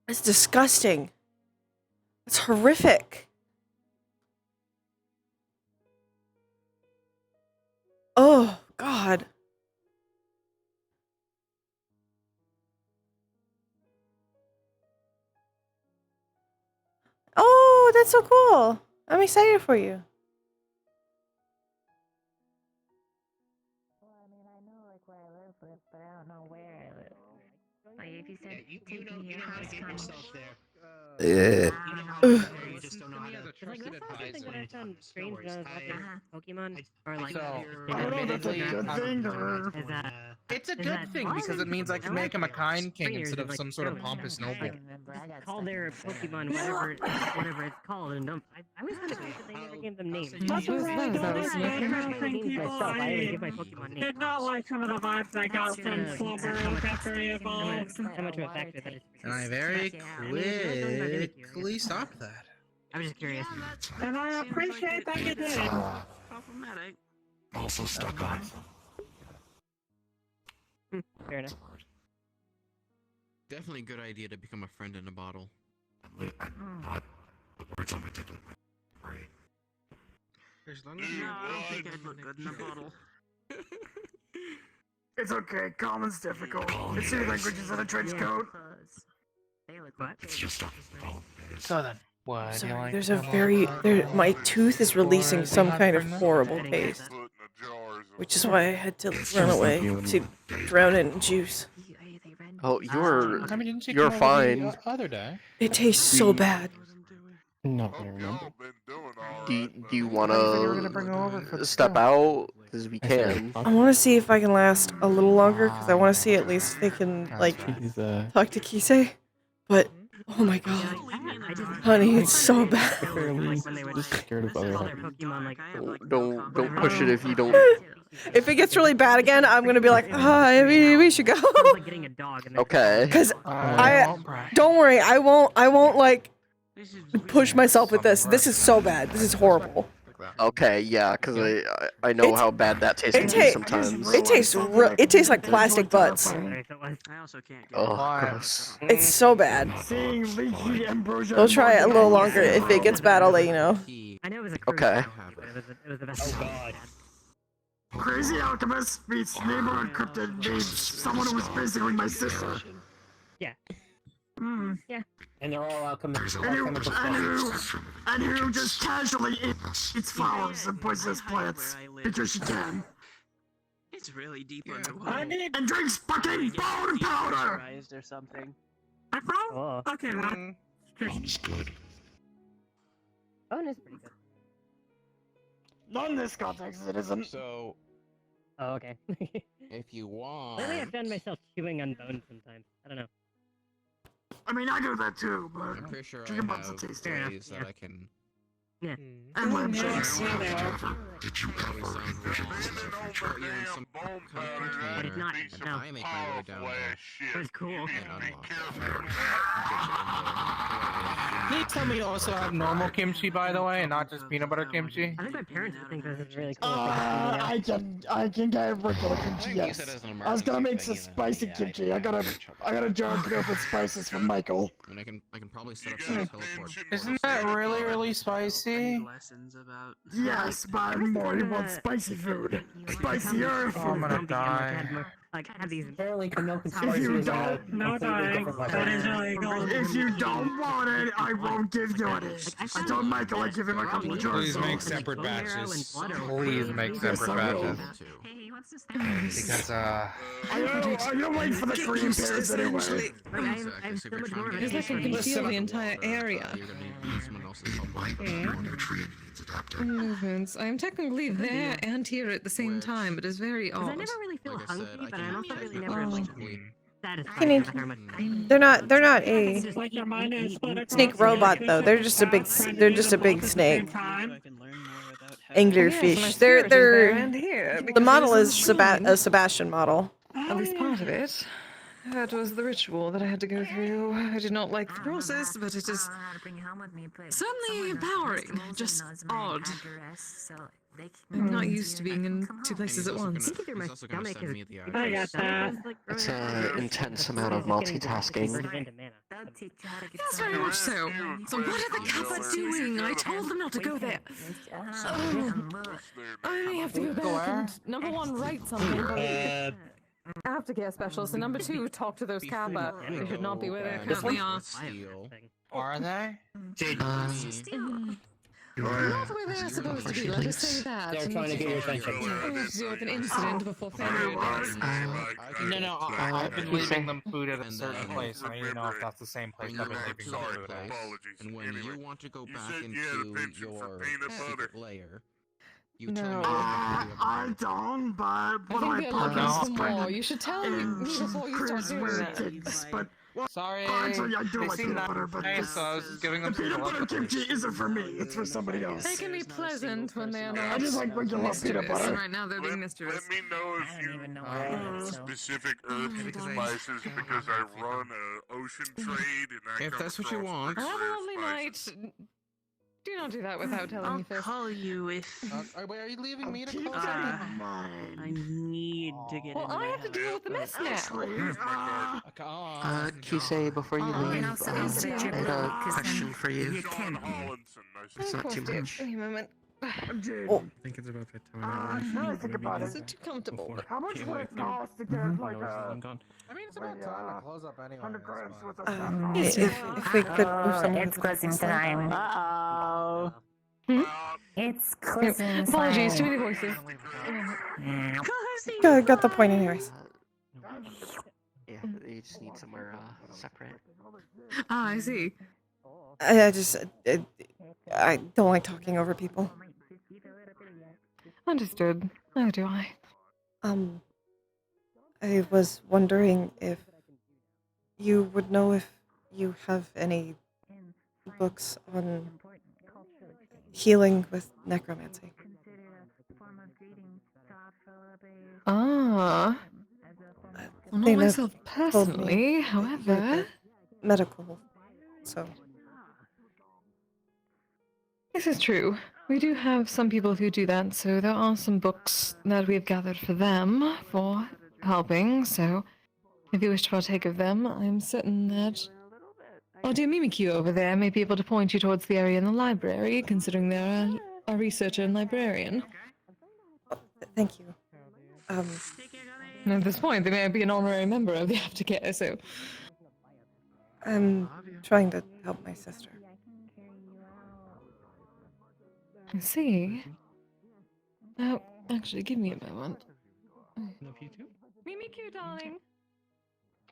It's disgusting. It's horrific. Oh, God. Oh, that's so cool. I'm excited for you. Well, I mean, I know like where I live, but I don't know where I live. Like if you said take me to your house, come. Yeah. You just don't know how to. Like that's something that I found strange when I was watching Pokemon, or like So, just I don't know if that's a admittedly, good thing or... is that it's a good thing because it means I can make him a kind king instead of some sort of pompous noble. call their Pokemon whatever it's called, and I always kind of wish that they never gave them names. That's alright, don't worry, I don't think people I would give my Pokemon names. did not like some of the vibes I got from Slumber after he evolved. How much of a factor that is. And I very quickly stopped that. I was just curious. And I appreciate that you did. Problematic. Also stuck on. Fair enough. Definitely a good idea to become a friend in a bottle. Words on my tip. Right. As long as you I don't think I'd look good in a bottle. It's okay, common's difficult. It's two languages in a trench coat. It's just a So then, what do you like? There's a my tooth is releasing some kind of horrible taste. Which is why I had to run away to drown it in juice. Oh, you're I mean, didn't you you're come over the fine. other day. It tastes so bad. Not that I remember. Do you were gonna bring her over want for to the step show. out? Because we can. I want to see if I can last a little longer because I want to see at least if they can like He's talk to Kisei. But oh my god, honey, it's so bad. fairly just scared of other Don't push it if you don't. If it gets really bad again, I'm gonna be like, we should go. Okay. Because don't worry, I won't like push myself with this. This is so bad. This is horrible. Okay, yeah, because I know how bad that tastes can be sometimes. It tastes like plastic butts. I also can't get Oh, gross. It's so bad. Seeing leaky ambrosia. We'll try it a little longer. If it gets bad, I'll let you know. I know it was a Okay. it was the best. Oh god. Crazy alchemist meets neighbor encrypted meets someone who was basically my sister. Yeah. Yeah. And they're all alchemists. And who just casually eats flowers and poisonous plants because she can. It's really deep underwater. I need And drinks fucking bone powder! Or something. Oh. Okay, man. It's good. Bone is pretty good. Not in this context, it isn't. So, Oh, okay. if you want, Lately, I've found myself chewing on bones sometimes. I don't know. I mean, I do that too, but I'm pretty sure I chicken butts are have tasty. ways that I can. Yeah. And lamb Yeah, chops. yeah, they are. Did you ever envision Put you in some kind of I did container, not. and No. I make my way down there It was cool. and unlock it. Can you tell me you also have normal kimchi, by the way, and not just peanut butter kimchi? I think my parents would think this is really cool. I can get regular kimchi, yes. I was gonna make some spicy kimchi. I got a jar filled with spices from Michael. And I can probably set up some teleport. Isn't that really spicy? Lessons about. Yes, but more. He wants spicy food. Spicier Oh, I'm food. gonna die. like have these. Apparently, no conspiracy is a completely different level. If you don't want it, I won't give you any. I told Michael I'd give him a couple of jars. Please make separate batches. Please make separate batches. Hey, he wants to Because, I don't wait for the cream pairs anyway. I'm so much more of a It's like I can feel the entire area. Movements. I am technically there and here at the same time. It is very odd. I never really feel hungry, but I also really never like satisfied. Can you- They're not a snake robot though. They're just a big snake. Anglerfish. They're the model is a Sebastian model. At least part of it. That was the ritual that I had to go through. I did not like the process, but it is certainly empowering. Just odd. I'm not used to being in two places at once. I got that. It's an intense amount of multitasking. Yes, very much so. So what are the Kappa doing? I told them not to go there. I may have to go back and, number one, write something. Aftercare specialist, and number two, talk to those Kappa. They should not be where they currently are. are they? Not where they are supposed to be, let us say that. They're trying to get your attention. We have to deal with an incident before failure. No, I've been leaving them food at a certain place. I need to know if that's the same place I've been leaving them food at. And when you want to go back into your secret layer, you tell No. me. I don't, but one of my partners is more. You should tell me before you start doing that. But sorry, actually, I do they like seem peanut that butter, but nice, so I was just giving them some peanut butter telepathy. kimchi isn't for me. It's for somebody else. They can be pleasant when they are not I just like regular peanut mischievous. butter. Right now they're being mischievous. Let me know if you know specific herbs and spices because I run a ocean trade and I If come that's what you across want. Have a rare lovely spices. night. Do not do that without telling me first. I'll call you if Wait, are you leaving me to close I need to get Well, into I my have to deal with the mess now. Here's my card. Kisei, before you leave, I had a question for you. Sean Hollinson, nice to It's not too Dear, much. Give me a moment. Oh, I think it's about that time. Now I think about Is it. it too comfortable? How much would it cost to get like I mean, it's about time to close up anyway. 100 grams worth of If we could move some It's closing time. Uh-oh. It's closing Apologies, too time. many voices. Got the point anyways. yeah, you just need somewhere separate. Ah, I see. I don't like talking over people. Understood. How do I? I was wondering if you would know if you have any books on healing with necromancy. Ah. Well, not They myself told me personally, that however. medical, so. This is true. We do have some people who do that, so there are some books that we have gathered for them for helping, so if you wish to partake of them, I'm certain that our dear Mimikyu over there may be able to point you towards the area in the library, considering they're a researcher and librarian. Thank you. And at this point, they may be an honorary member of the aftercare, so... I'm trying to help my sister. I see. Now, actually, give me a moment. Love you too. Mimikyu, darling!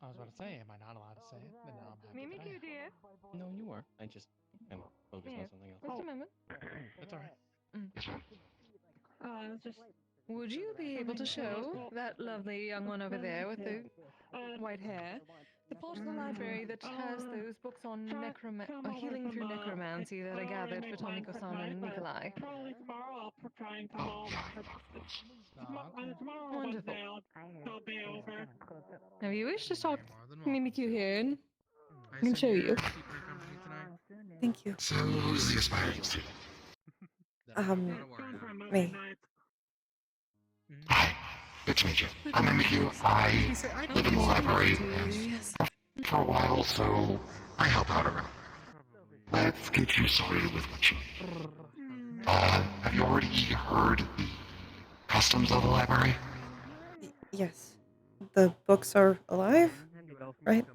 I was about to say, am I not allowed to say it? But no, I'm happy. Mimikyu, dear! No, you are. I just am focused on something else. Just a moment. That's alright. Would you be able to show that lovely young one over there with the white hair the part of the library that has those books on healing through necromancy that I gathered for Tomiko-san and Nikolai? Probably tomorrow I'll try and come over. Tomorrow Wonderful. I'll be over. Now, if you wish to talk Mimikyu here, and I can show you. Thank you. So, who's the aspiring student? Me. Hi, good to meet you. I'm Mimikyu. I live in the library for a while, so I help out around. Let's get you started with what you need. Have you already heard the customs of the library? Yes. the books are alive, right?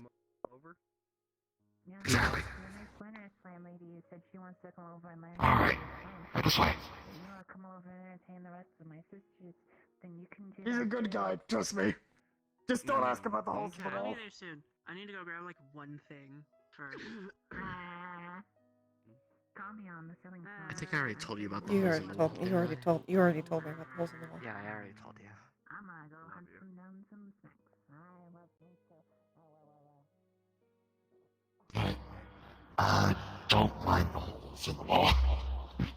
Exactly. Splinter's landlady said she wants to come over and learn. Alright, right this way. If you want to come over and entertain the rest of my sisters, then you can do He's that a good too. guy, trust me. Just don't ask about the holes in the I'll wall. be there soon. I need to go grab like one thing first. Call me on the ceiling fan. I think I already told you about the You holes already in the told wall. me. You didn't already I? told. You already told me about the holes in the wall. Yeah, I already told you. I'm gonna go hunt down some snacks. I love pizza. I don't mind the holes in the wall.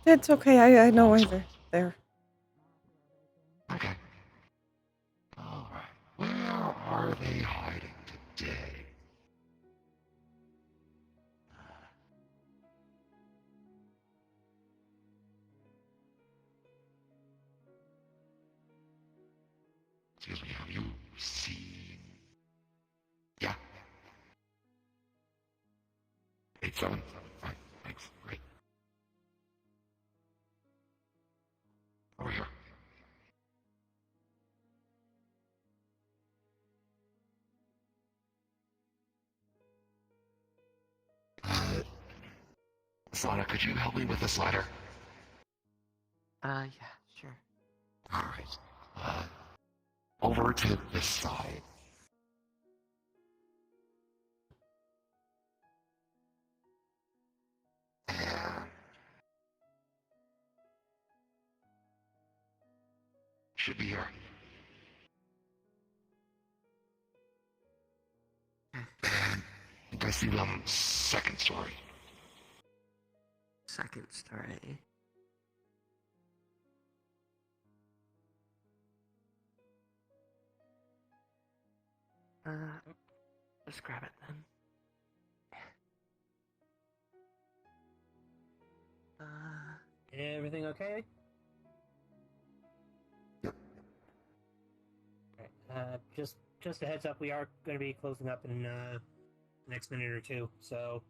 It's okay. I know why they're there. Okay. Alright. Where are they hiding today? Excuse me, have you seen... Yeah. 8-7? Right, thanks, great. Over here. Sana, could you help me with this ladder? Yeah, sure. Alright. Over to this side. And... should be here. And I think I see them second story. Second story. Let's grab it then. Everything okay? Yep. Alright, just a heads up, we are going to be closing up in the next minute or two, so...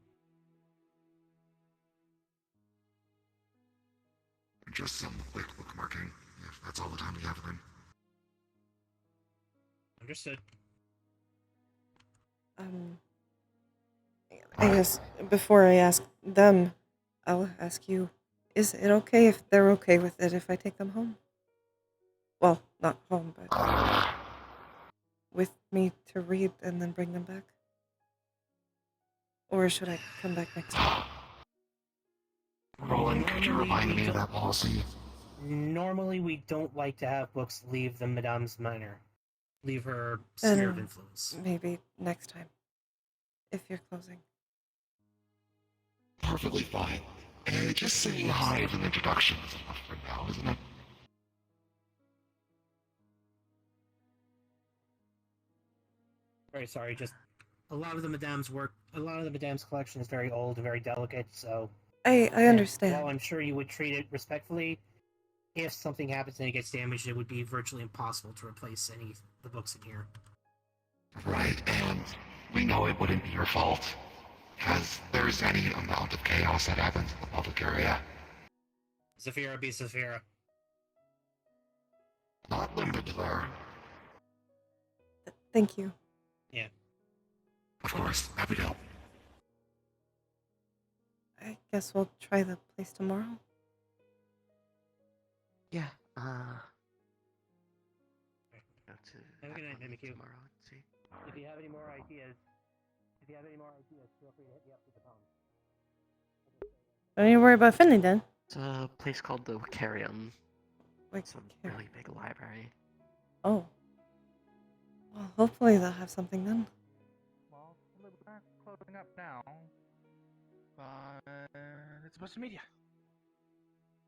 Just some quick bookmarking, if that's all the time we have then. Understood. I guess before I ask them, I'll ask you, is it okay if they're okay with it if I take them home? Well, not home, but with me to read and then bring them back? Or should I come back next time? Roland, could you remind me of that policy? Normally, we don't like to have books leave the Madame's manor. Leave her sphere of Then influence. maybe next time, if you're closing. Perfectly fine. Just saying hi as an introduction is enough for now, isn't it? Very sorry, just a lot of the Madame's collection is very old and very delicate, so... I understand. While I'm sure you would treat it respectfully, if something happens and it gets damaged, it would be virtually impossible to replace any of the books in here. Right, and we know it wouldn't be your fault, because there's any amount of chaos that happens in the public area. Zafira be Zafira. Not limited to there. Thank you. Yeah. Of course, happy to help. I guess we'll try the place tomorrow. Yeah, go to Have a good night, Mimikyu. tomorrow and see. If you have any more ideas, feel free to hit me up through the phone. Don't need to worry about Finley then. It's a place called the Vicarium. It's a really big library. Oh. Well, hopefully they'll have something then. Well, we're closing up now. But it's supposed to media.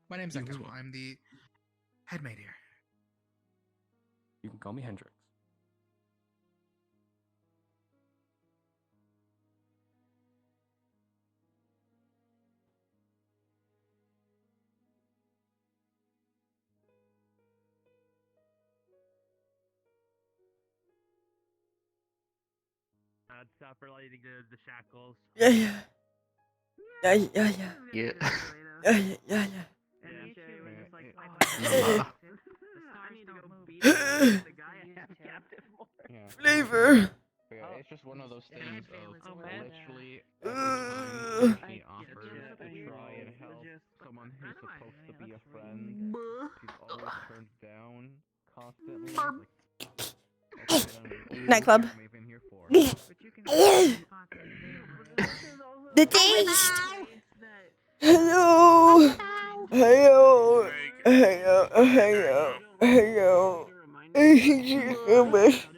My name's Echo. I'm the head mate here. You can call me Hendrix. Stop relating to the shackles. Yeah. Yeah. Yeah. Yeah. Yeah. And the issue was just like Flavor. Yeah, it's just one of those things of literally every time she offers to try and help someone who's supposed to be a friend, she's always turned down constantly. Nightclub. The taste. Hello. Hello. Hello. Hello. Hello. Thank you so much.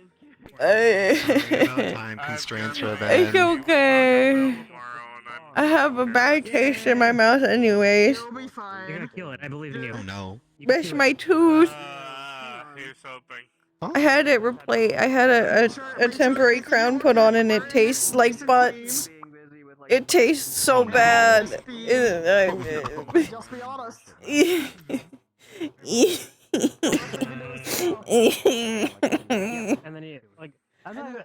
Time constraints for that. It's okay. I have a bad taste in my mouth anyways. You're gonna kill it. I believe in you. Oh no. That's my tooth. Here's something. I had it replaced. I had a temporary crown put on and it tastes like butts. It tastes so bad. Just be honest. And then he like.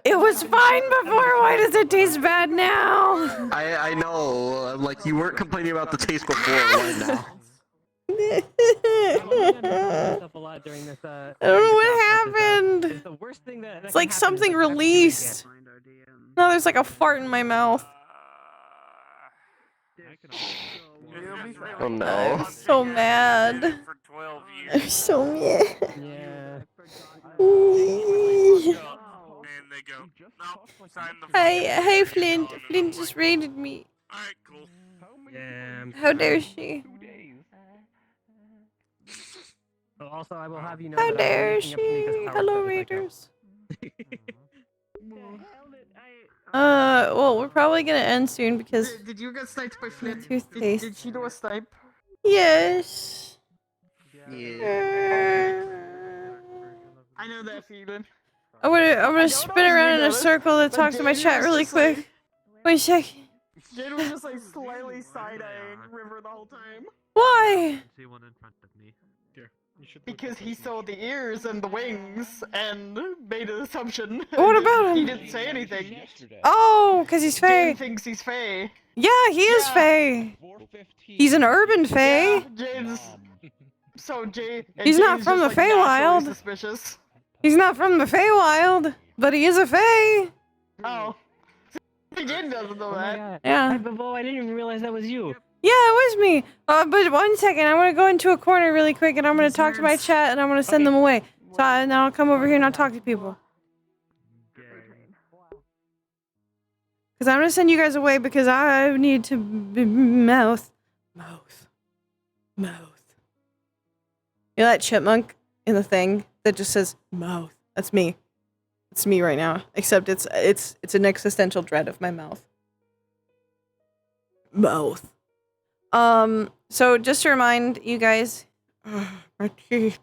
It was fine before. Why does it taste bad now? I know. Like you weren't complaining about the taste before. Why now? I don't know what happened. It's the worst thing that It's like something released. No, there's like a fart in my mouth. Oh no. I'm so mad. I'm so mad. Yeah. Hey, Flint. Flint just raided me. Yeah. How dare she? Also, I will have you know. How that dare I'm waking up to she? Nika's power Hello, set as I raiders. go. Well, we're probably gonna end soon because Did you get sniped by Flint? toothpaste. Did she do a snipe? Yes. I know that feeling. I'm gonna spin around in a circle to talk to my chat really quick. Wait a second. Jade was just like slightly side-eyeing River the whole time. Why? Because he saw the ears and the wings and made an assumption. What about him? He didn't say anything. Oh, because he's Fae. Jade thinks he's Fae. Yeah, he is Fae. He's an urban Fae. Yeah, Jade's... So Jade... He's not from the Feywild. Suspicious. He's not from the Feywild, but he is a Fae. Oh. Jade doesn't know that. Yeah. Bo, I didn't even realize that was you. Yeah, it was me. But 1 second, I want to go into a corner really quick, and I'm going to talk to my chat, and I'm going to send them away. So and then I'll come over here and I'll talk to people. Because I'm going to send you guys away because I need to mouth. You know that chipmunk in the thing that just says mouth? That's me. It's me right now. Except it's an existential dread of my mouth. Mouth. So just to remind you guys, my teeth.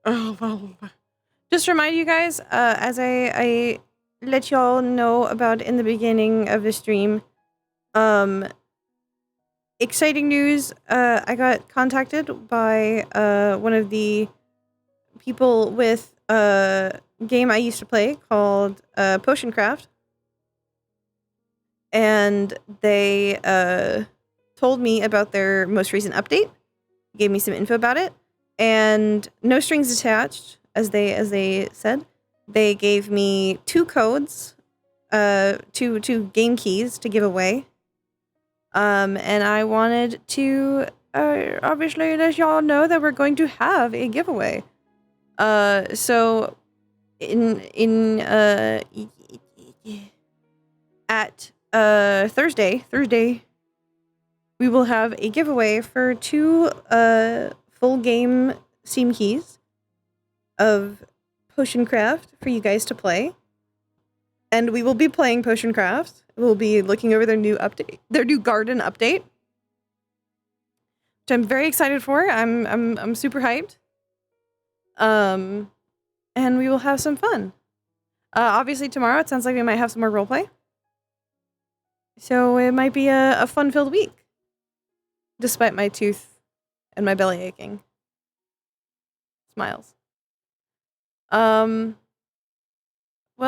Just to remind you guys, as I let y'all know about in the beginning of the stream, exciting news. I got contacted by one of the people with a game I used to play called Potion Craft, and they told me about their most recent update, gave me some info about it, and no strings attached, as they said. They gave me 2 codes, two game keys to give away. And I wanted to obviously let y'all know that we're going to have a giveaway. So at Thursday, we will have a giveaway for 2 full game Steam keys of Potion Craft for you guys to play. And we will be playing Potion Craft. We'll be looking over their new update, their new garden update, which I'm very excited for. I'm super hyped. And we will have some fun. Obviously tomorrow it sounds like we might have some more roleplay. So it might be a fun-filled week. Despite my tooth and my belly aching. Smiles. Well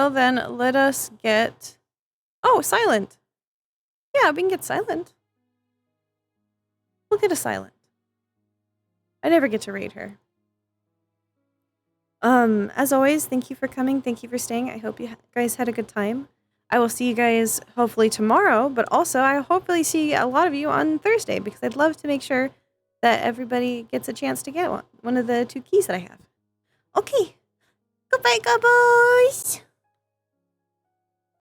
then, let us get... Oh, silent. Yeah, we can get silent. We'll get a silent. I never get to raid her. As always, thank you for coming. Thank you for staying. I hope you guys had a good time. I will see you guys hopefully tomorrow, but also I hopefully see a lot of you on Thursday because I'd love to make sure that everybody gets a chance to get one of the 2 keys that I have. Okay. Goodbye, Gobos!